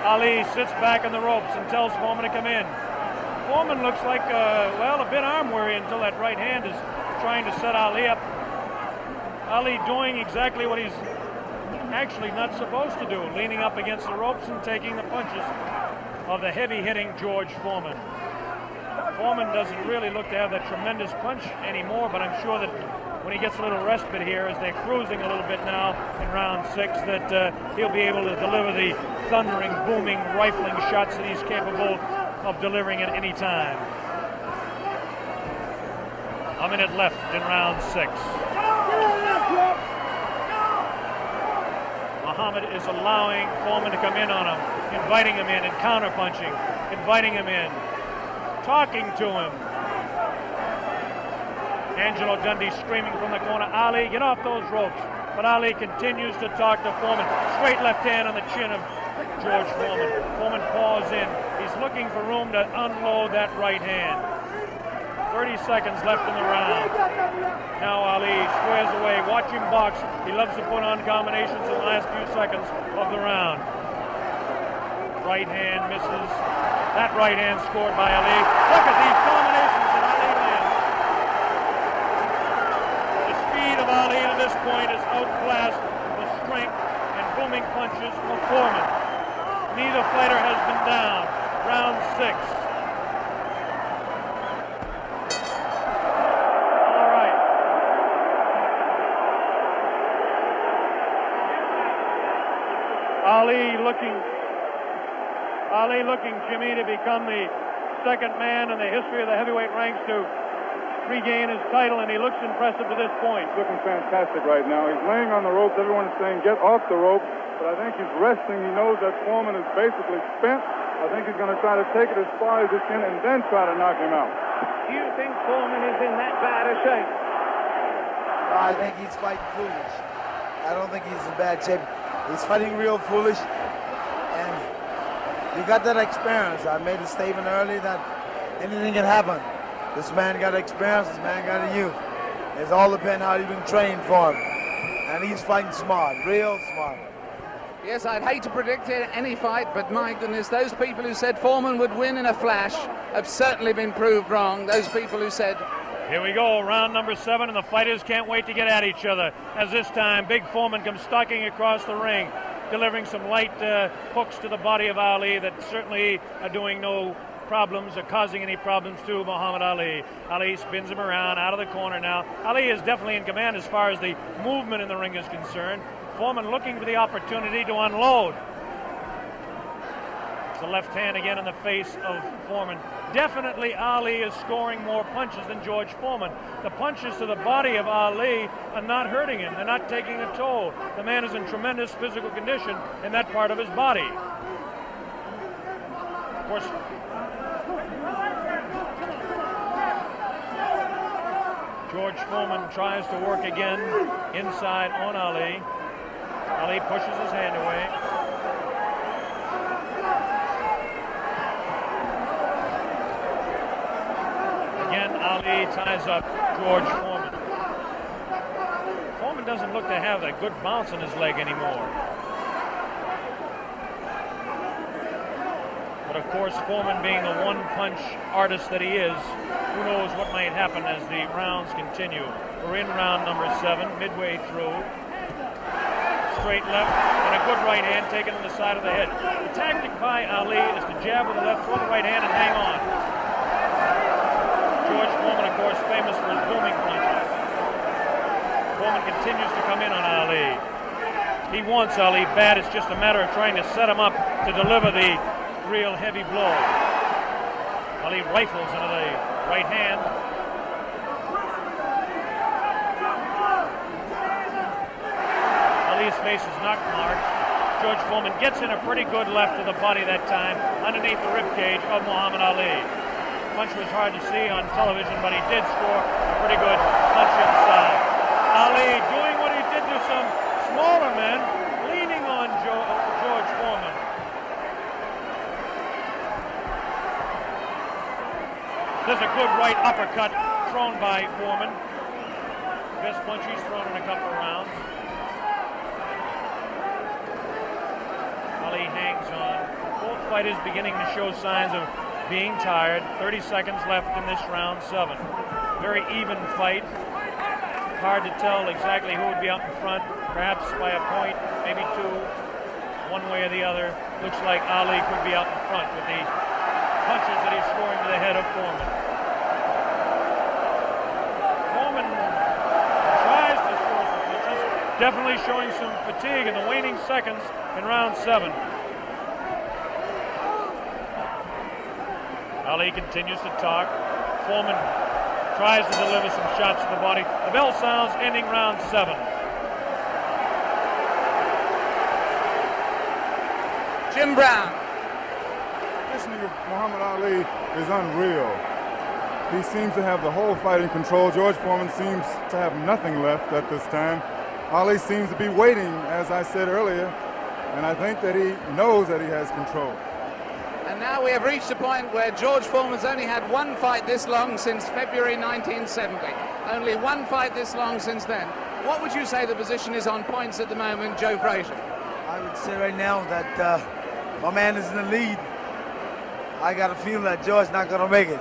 Ali sits back on the ropes and tells Foreman to come in. Foreman looks like, well, a bit arm weary until that right hand is trying to set Ali up. Ali doing exactly what he's actually not supposed to do, leaning up against the ropes and taking the punches of the heavy-hitting George Foreman. Foreman doesn't really look to have that tremendous punch anymore, but I'm sure that when he gets a little respite here, as they're cruising a little bit now in round 6, that he'll be able to deliver the thundering, booming, rifling shots that he's capable of delivering at any time. A minute left in round 6. Muhammad is allowing Foreman to come in on him, inviting him in and counter-punching, inviting him in, talking to him. Angelo Dundee screaming from the corner, Ali, get off those ropes. But Ali continues to talk to Foreman. Straight left hand on the chin of George Foreman. Foreman paws in. He's looking for room to unload that right hand. 30 seconds left in the round. Now Ali squares away. Watch him box. He loves to put on combinations in the last few seconds of the round. Right hand misses. That right hand scored by Ali. Look at these combinations that Ali lands. The speed of Ali to this point is outclassed the strength and booming punches of Foreman. Neither fighter has been down. Round 6. Ali looking, Jimmy, to become the second man in the history of the heavyweight ranks to regain his title, and he looks impressive to this point. He's looking fantastic right now. He's laying on the ropes. Everyone's saying, get off the rope. But I think he's resting. He knows that Foreman is basically spent. I think he's going to try to take it as far as he can and then try to knock him out. Do you think Foreman is in that bad a shape? I think he's fighting foolish. I don't think he's in bad shape. He's fighting real foolish. And he got that experience. I made a statement earlier that anything can happen. This man got experience, this man got a youth. It's all depends how you've been trained for him. And he's fighting smart, real smart. Yes, I'd hate to predict any fight, but my goodness, those people who said Foreman would win in a flash have certainly been proved wrong. Those people who said... Here we go, round number 7, and the fighters can't wait to get at each other. As this time, Big Foreman comes stalking across the ring, delivering some light hooks to the body of Ali that certainly are doing no problems or causing any problems to Muhammad Ali. Ali spins him around out of the corner now. Ali is definitely in command as far as the movement in the ring is concerned. Foreman looking for the opportunity to unload. It's the left hand again in the face of Foreman. Definitely Ali is scoring more punches than George Foreman. The punches to the body of Ali are not hurting him. They're not taking a toll. The man is in tremendous physical condition in that part of his body. Of course, George Foreman tries to work again inside on Ali. Ali pushes his hand away. Again, Ali ties up George Foreman. Foreman doesn't look to have that good bounce in his leg anymore. But of course, Foreman being the one-punch artist that he is, who knows what might happen as the rounds continue. We're in round number 7, midway through. Straight left and a good right hand taken on the side of the head. The tactic by Ali is to jab with the left, throw the right hand, and hang on. George Foreman, of course, famous for his booming punches. Foreman continues to come in on Ali. He wants Ali bad. It's just a matter of trying to set him up to deliver the real heavy blow. Ali rifles into the right hand. Ali's face is not marked. George Foreman gets in a pretty good left to the body that time, underneath the ribcage of Muhammad Ali. The punch was hard to see on television, but he did score a pretty good punch inside. Ali doing what he did to some smaller men, leaning on George Foreman. There's a good right uppercut thrown by Foreman. Best punch he's thrown in a couple of rounds. Ali hangs on. Both fighters beginning to show signs of being tired. 30 seconds left in this round 7. Very even fight. Hard to tell exactly who would be out in front. Perhaps by a point, maybe 2. One way or the other. Looks like Ali could be out in front with the punches that he's scoring to the head of Foreman. Foreman tries to score some punches. Definitely showing some fatigue in the waning seconds in round 7. Ali continues to talk. Foreman tries to deliver some shots to the body. The bell sounds, ending round 7. Jim Brown. This nigga, Muhammad Ali, is unreal. He seems to have the whole fight in control. George Foreman seems to have nothing left at this time. Ali seems to be waiting, as I said earlier, and I think that he knows that he has control. And now we have reached a point where George Foreman's only had one fight this long since February 1970. Only one fight this long since then. What would you say the position is on points at the moment, Joe Frazier? I would say right now that my man is in the lead. I got a feeling that George's not going to make it,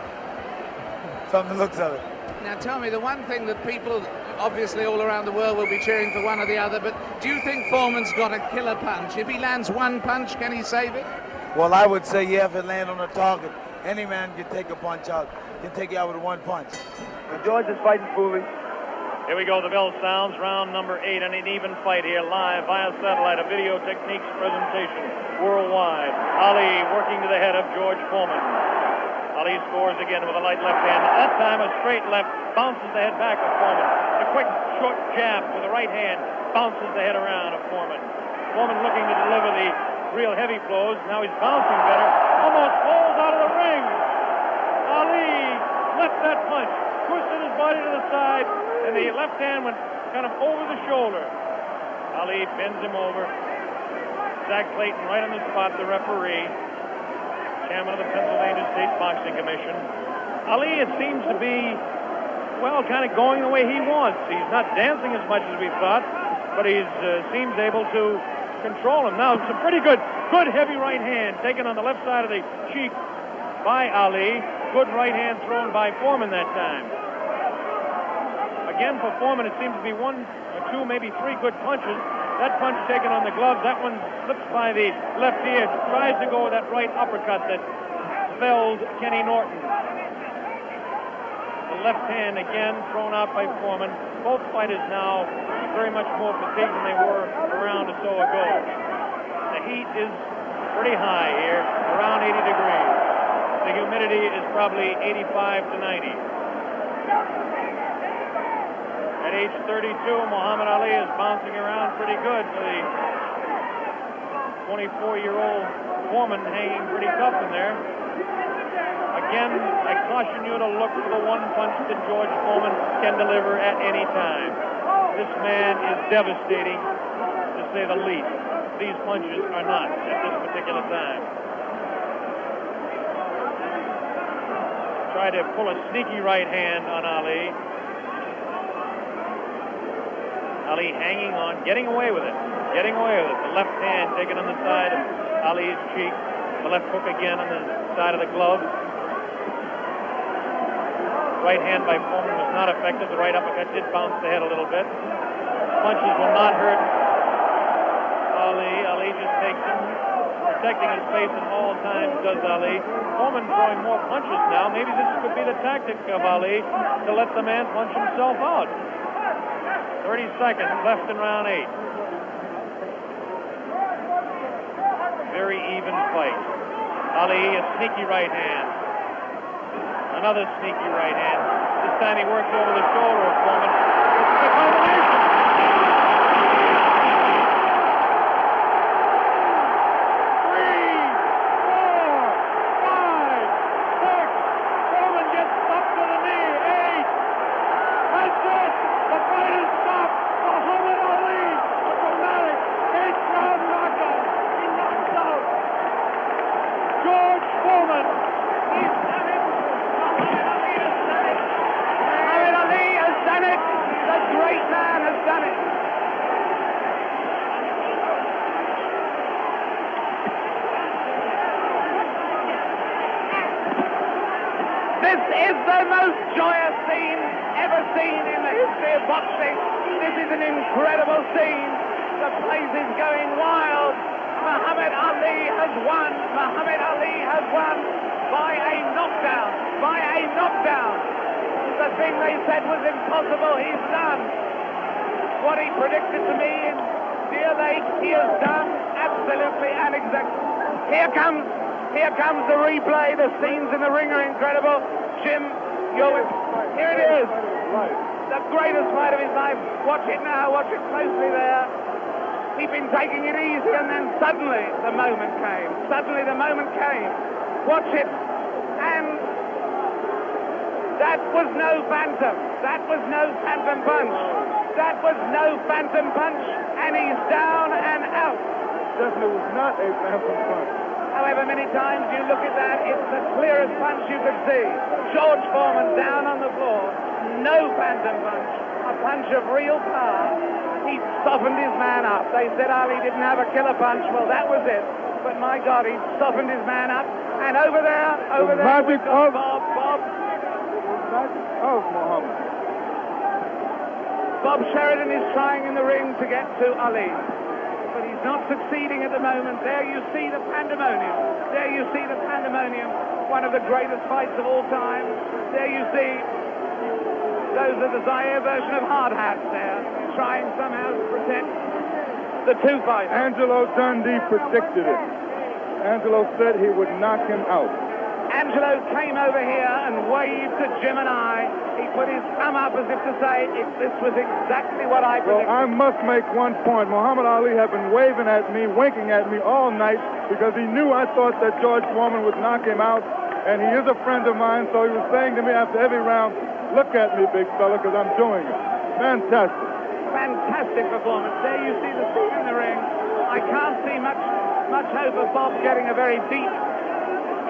from the looks of it. Now tell me, the one thing that people obviously all around the world will be cheering for one or the other, but do you think Foreman's got a killer punch? If he lands one punch, can he save it? Well, I would say, yeah, if it lands on the target, any man can take a punch out, can take you out with one punch. George is fighting foolish. Here we go, the bell sounds, round number 8, and an even fight here, live via satellite, a video techniques presentation worldwide. Ali working to the head of George Foreman. Ali scores again with a light left hand. That time a straight left, bounces the head back of Foreman. A quick short jab with the right hand, bounces the head around of Foreman. Foreman looking to deliver the real heavy blows. Now he's bouncing better. Almost falls out of the ring. Ali left that punch, twisted his body to the side, and the left hand went kind of over the shoulder. Ali bends him over. Zach Clayton right on the spot, the referee, chairman of the Pennsylvania State Boxing Commission. Ali, it seems to be, well, kind of going the way he wants. He's not dancing as much as we thought, but he seems able to control him. Now, it's a pretty good heavy right hand taken on the left side of the cheek by Ali. Good right hand thrown by Foreman that time. Again, for Foreman, it seems to be 1 or 2, maybe 3 good punches. That punch taken on the glove, that one slips by the left ear, tries to go with that right uppercut that felled Kenny Norton. The left hand again thrown out by Foreman. Both fighters now very much more fatigued than they were a round or so ago. The heat is pretty high here, around 80 degrees. The humidity is probably 85 to 90. At age 32, Muhammad Ali is bouncing around pretty good for the 24-year-old Foreman, hanging pretty tough in there. Again, I caution you to look for the one punch that George Foreman can deliver at any time. This man is devastating, to say the least. These punches are not at this particular time. Try to pull a sneaky right hand on Ali. Ali hanging on, getting away with it. The left hand taken on the side of Ali's cheek. The left hook again on the side of the glove. Right hand by Foreman was not effective. The right uppercut did bounce the head a little bit. Punches will not hurt Ali. Ali just takes him, protecting his face at all times, does Ali. Foreman throwing more punches now. Maybe this could be the tactic of Ali to let the man punch himself out. 30 seconds left in round 8. Very even fight. Ali, a sneaky right hand. Another sneaky right hand. This time he works over the shoulder of Foreman. This is a combination. 3, 4, 5, 6. Foreman gets up to the knee. 8. That's it. The fight is stopped. Muhammad Ali, a dramatic 8th-round knockout. He knocks out George Foreman. He's done it. Muhammad Ali has done it. Muhammad Ali has done it. The great man has done it. This is the most joyous scene ever seen in the history of boxing. This is an incredible scene. The place is going wild. Muhammad Ali has won. Muhammad Ali has won by a knockdown. By a knockdown. The thing they said was impossible, he's done. What he predicted to me in Deer Lake, he has done absolutely and exactly. Here comes the replay. The scenes in the ring are incredible. Jim, here it is. The greatest fight of his life. Watch it now. Watch it closely there. He'd been taking it easy, and then suddenly the moment came. Watch it. And that was no phantom. That was no phantom punch. And he's down and out. Definitely was not a phantom punch. However many times you look at that, it's the clearest punch you could see. George Foreman down on the floor. No phantom punch. A punch of real power. He softened his man up. They said Ali didn't have a killer punch. Well, that was it. But my God, he softened his man up. And over there, magic of Bob. Oh, Muhammad. Bob Sheridan is trying in the ring to get to Ali. But he's not succeeding at the moment. There you see the pandemonium. One of the greatest fights of all time. There you see Those are the Zaire version of hard hats there, trying somehow to protect the two fighters. Angelo Dundee predicted it. Angelo said he would knock him out. Angelo came over here and waved to Jim and I. He put his thumb up as if to say, this was exactly what I predicted. Well, I must make one point. Muhammad Ali had been waving at me, winking at me all night because he knew I thought that George Foreman would knock him out, and he is a friend of mine, so he was saying to me after every round, look at me, big fella, because I'm doing it. Fantastic. Fantastic performance. There you see the scene in the ring. I can't see much hope of Bob getting a very deep,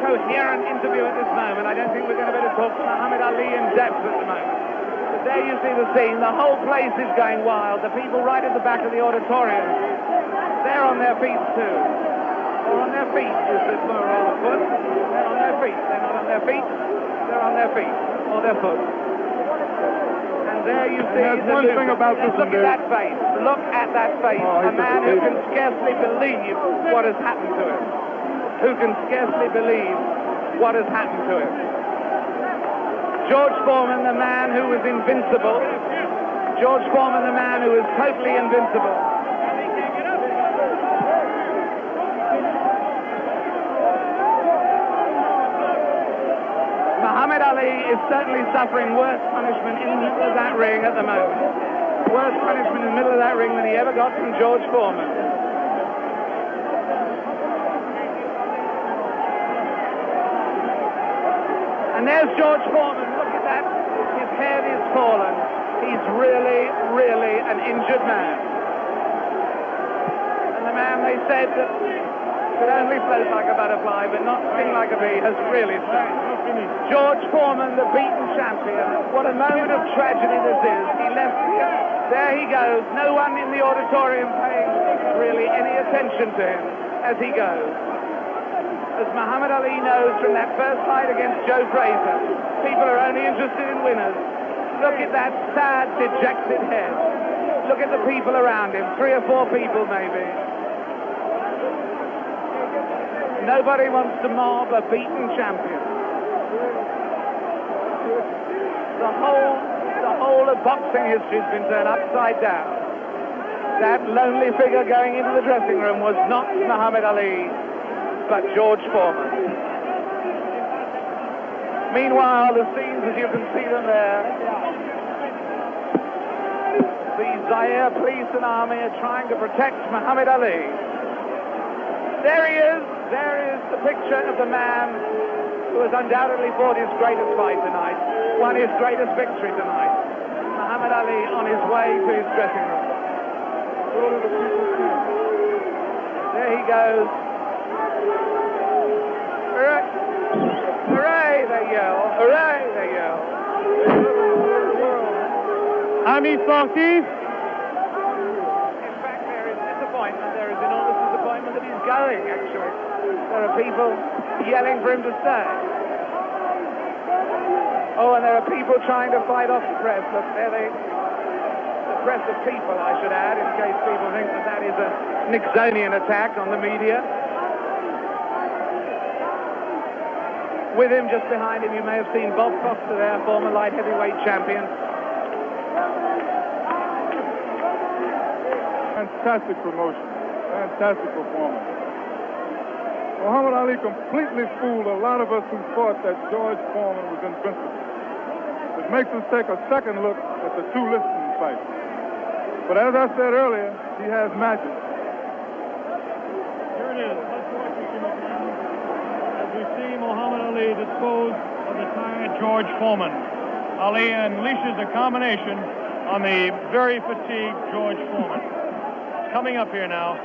coherent interview at this moment. I don't think we're going to be able to talk to Muhammad Ali in depth at the moment. But there you see the scene. The whole place is going wild. The people right at the back of the auditorium, they're on their feet too. Or on their feet, is it more or on foot? They're on their feet. They're not on their feet. They're on their feet or their foot. And there you see there's one thing about this. Look at that face. Look at that face. Oh, a man who can scarcely believe what has happened to him. Who can scarcely believe what has happened to him. George Foreman, the man who was invincible. George Foreman, the man who was totally invincible. Muhammad Ali is certainly suffering worse punishment in the middle of that ring at the moment. Worse punishment in the middle of that ring than he ever got from George Foreman. And there's George Foreman. Look at that. His head is fallen. He's really, really an injured man. And the man they said that could only float like a butterfly but not sting like a bee has really stung. George Foreman, the beaten champion. What a moment of tragedy this is. He left here. There he goes. No one in the auditorium paying really any attention to him as he goes. As Muhammad Ali knows from that first fight against Joe Frazier, people are only interested in winners. Look at that sad, dejected head. Look at the people around him. 3 or 4 people maybe. Nobody wants to mob a beaten champion. The whole of boxing history has been turned upside down. That lonely figure going into the dressing room was not Muhammad Ali, but George Foreman. Meanwhile, the scenes as you can see them there, the Zaire police and army are trying to protect Muhammad Ali. There he is. There is the picture of the man who has undoubtedly fought his greatest fight tonight, won his greatest victory tonight. Muhammad Ali on his way to his dressing room. There he goes. Hooray! Hooray, they yell. Hooray, they yell. Ami Sorti. In fact, there is disappointment. There is enormous disappointment that he's going, actually. There are people yelling for him to stay. Oh, and there are people trying to fight off the press. Look, there the press of people, I should add, in case people think that that is a Nixonian attack on the media. With him, just behind him, you may have seen Bob Foster there, former light heavyweight champion. Fantastic promotion. Fantastic performance. Muhammad Ali completely fooled a lot of us who thought that George Foreman was invincible. It makes us take a second look at the 2 listing fights. But as I said earlier, he has magic. Here it is. Let's watch it, as we see Muhammad Ali dispose of the tired George Foreman. Ali unleashes a combination on the very fatigued George Foreman. It's coming up here now.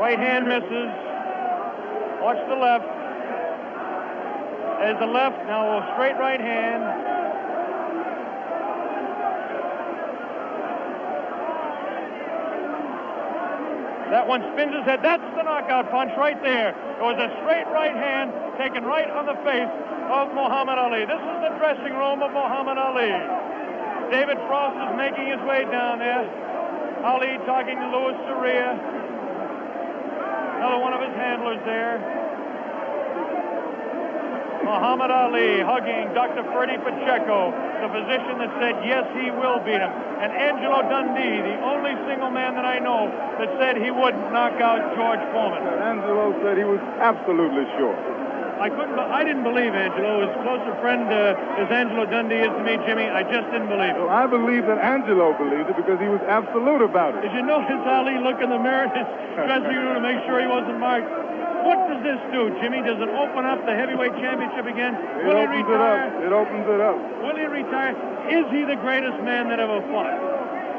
Right hand misses. Watch the left. There's the left. Now a straight right hand. That one spins his head. That's the knockout punch right there. It was a straight right hand taken right on the face of Muhammad Ali. This is the dressing room of Muhammad Ali. David Frost is making his way down there. Ali talking to Louis Soria. Another one of his handlers there. Muhammad Ali hugging Dr. Freddie Pacheco, the physician that said, yes, he will beat him. And Angelo Dundee, the only single man that I know that said he would knock out George Foreman. Angelo said he was absolutely sure. I didn't believe Angelo. As close a friend as Angelo Dundee is to me, Jimmy, I just didn't believe it. Well, I believe that Angelo believed it because he was absolute about it. Did you notice Ali look in the mirror in his dressing room to make sure he wasn't marked? What does this do, Jimmy? Does it open up the heavyweight championship again? Will he retire? It opens it up. Will he retire? Is he the greatest man that ever fought?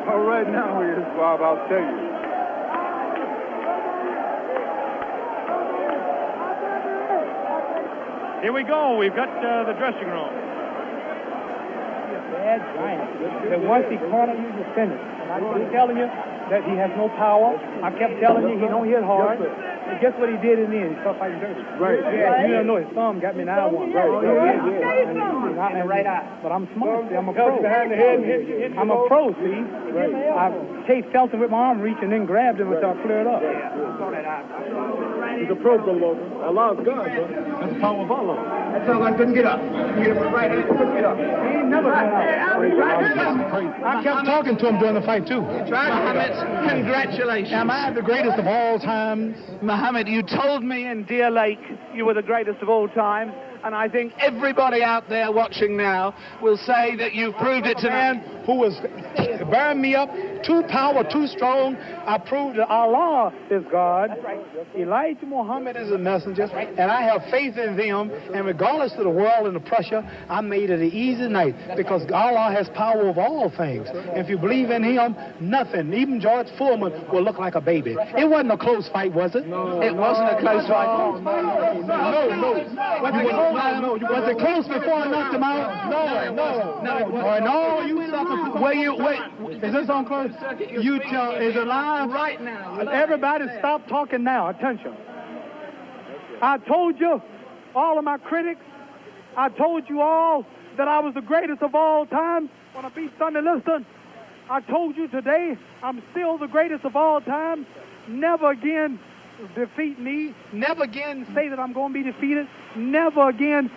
Well, right now he is, Bob, I'll tell you. Here we go. We've got the dressing room. Bad giant. That once he cornered you, you're finished. And I kept telling you that he has no power. I kept telling you he don't hit hard. And guess what he did in the end? He started fighting dirty. Right. Yeah, you don't know his thumb got me in eye one. Right. Oh, yeah. And right eye. But I'm smart. See, I'm a pro. I'm a pro, see. Right. I chased Felton with my arm reach and then grabbed him until I cleared up. He's a pro, Logan. Allah's God, brother. That's the power of Allah. That Felton couldn't get up. He hit him with right hand, couldn't get up. He ain't never got up. I kept talking to him during the fight, too. Mohammed, congratulations. Am I the greatest of all times? Mohammed, you told me in Deer Lake you were the greatest of all times, and I think everybody out there watching now will say that you've proved it tonight. Who was bearing me up, too power, too strong. I proved that Allah is God. Elijah Muhammad is a messenger, and I have faith in them. And regardless of the world and the pressure, I made it an easy night because Allah has power over all things. And if you believe in Him, nothing, even George Foreman, will look like a baby. It wasn't a close fight, was it? No, it wasn't a close fight. No. Was it close before I knocked him out? No. You sucker. Wait. Is this on close? You tell. Is it live? Right now. Everybody stop talking now. Attention. I told you, all of my critics, I told you all that I was the greatest of all time when I beat Sonny Liston. I told you today I'm still the greatest of all time. Never again defeat me. Never again say that I'm going to be defeated. Never again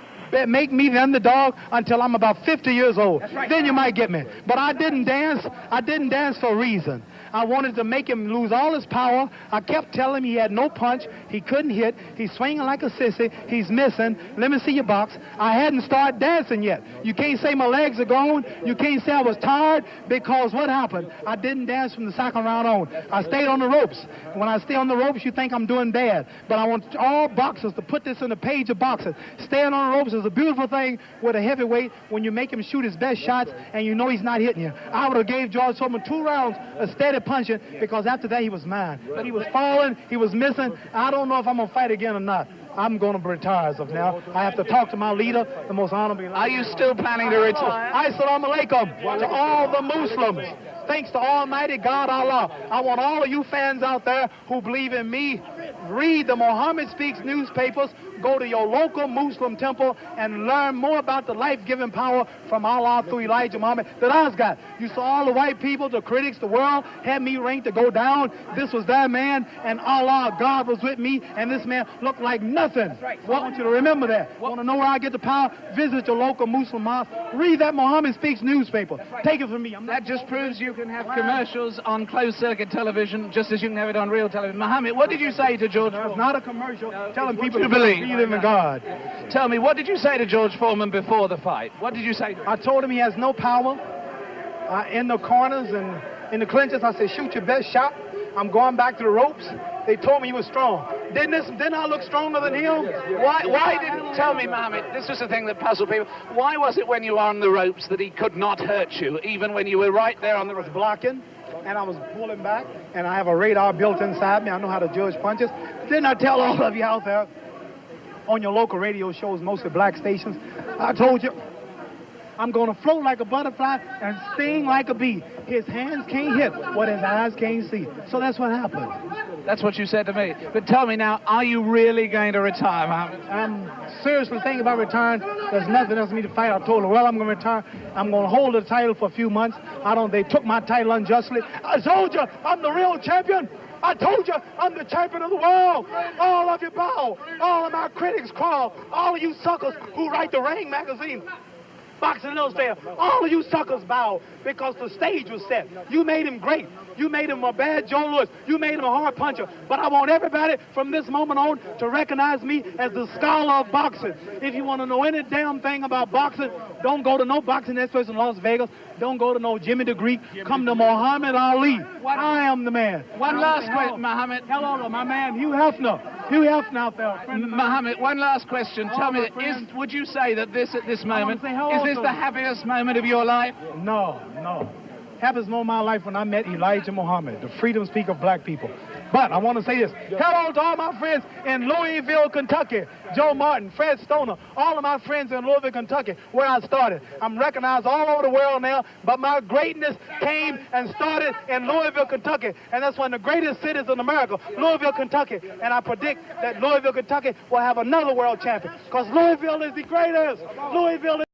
make me the underdog until I'm about 50 years old. Right. Then you might get me. But I didn't dance. I didn't dance for a reason. I wanted to make him lose all his power. I kept telling him he had no punch. He couldn't hit. He's swinging like a sissy. He's missing. Let me see your box. I hadn't started dancing yet. You can't say my legs are gone. You can't say I was tired because what happened? I didn't dance from the second round on. I stayed on the ropes. When I stay on the ropes, you think I'm doing bad. But I want all boxers to put this in the page of boxing. Staying on the ropes is a beautiful thing with a heavyweight when you make him shoot his best shots and you know he's not hitting you. I would have gave George Foreman 2 rounds of steady punching because after that he was mine. But he was falling, he was missing. I don't know if I'm going to fight again or not. I'm going to retire as of now. I have to talk to my leader, the most honorable. Are you still planning to retire? Assalamu alaikum to all the Muslims. Thanks to Almighty God Allah. I want all of you fans out there who believe in me, read the Muhammad Speaks newspapers, go to your local Muslim temple and learn more about the life-giving power from Allah through Elijah Muhammad that I's got. You saw all the white people, the critics, the world had me ranked to go down. This was that man, and Allah, God was with me, and this man looked like nothing. I want you to remember that. Want to know where I get the power? Visit your local Muslim mosque. Read that Muhammad Speaks newspaper. Take it from me. That just proves you can have commercials on closed-circuit television just as you can have it on real television. Mohammed, what did you say to George Foreman? It's not a commercial telling people to believe in God. Tell me, what did you say to George Foreman before the fight? What did you say to him? I told him he has no power in the corners and in the clinches. I said, shoot your best shot. I'm going back to the ropes. They told me he was strong. Didn't I look stronger than him? Why didn't tell me, Mohammed? This is the thing that puzzled people. Why was it when you were on the ropes that he could not hurt you, even when you were right there on the ropes? Blocking, and I was pulling back, and I have a radar built inside me. I know how to judge punches. Didn't I tell all of you out there on your local radio shows, mostly black stations? I told you, I'm going to float like a butterfly and sting like a bee. His hands can't hit what his eyes can't see. So that's what happened. That's what you said to me. But tell me now, are you really going to retire, Mohammed? I'm seriously thinking about retiring. There's nothing else for me to fight. I told her, well, I'm going to retire. I'm going to hold the title for a few months. They took my title unjustly. I told you, I'm the real champion. I told you I'm the champion of the world. All of you bow. All of my critics crawl. All of you suckers who write the Ring magazine, Boxing Illustrated, all of you suckers bow because the stage was set. You made him great. You made him a bad Joe Louis. You made him a hard puncher. But I want everybody from this moment on to recognize me as the scholar of boxing. If you want to know any damn thing about boxing, don't go to no boxing experts in Las Vegas. Don't go to no Jimmy the Greek. Come to Muhammad Ali. I am the man. One last question, Muhammad. Hello, my man, Hugh Hefner. Hugh Hefner out there. Muhammad, one last question. Tell me, would you say that this at this moment, is this the happiest moment of your life? No. Happiest moment of my life when I met Elijah Muhammad, the freedom speaker of black people. But I want to say this. Hello to all my friends in Louisville, Kentucky. Joe Martin, Fred Stoner, all of my friends in Louisville, Kentucky, where I started. I'm recognized all over the world now, but my greatness came and started in Louisville, Kentucky. And that's one of the greatest cities in America, Louisville, Kentucky. And I predict that Louisville, Kentucky will have another world champion because Louisville is the greatest. Louisville is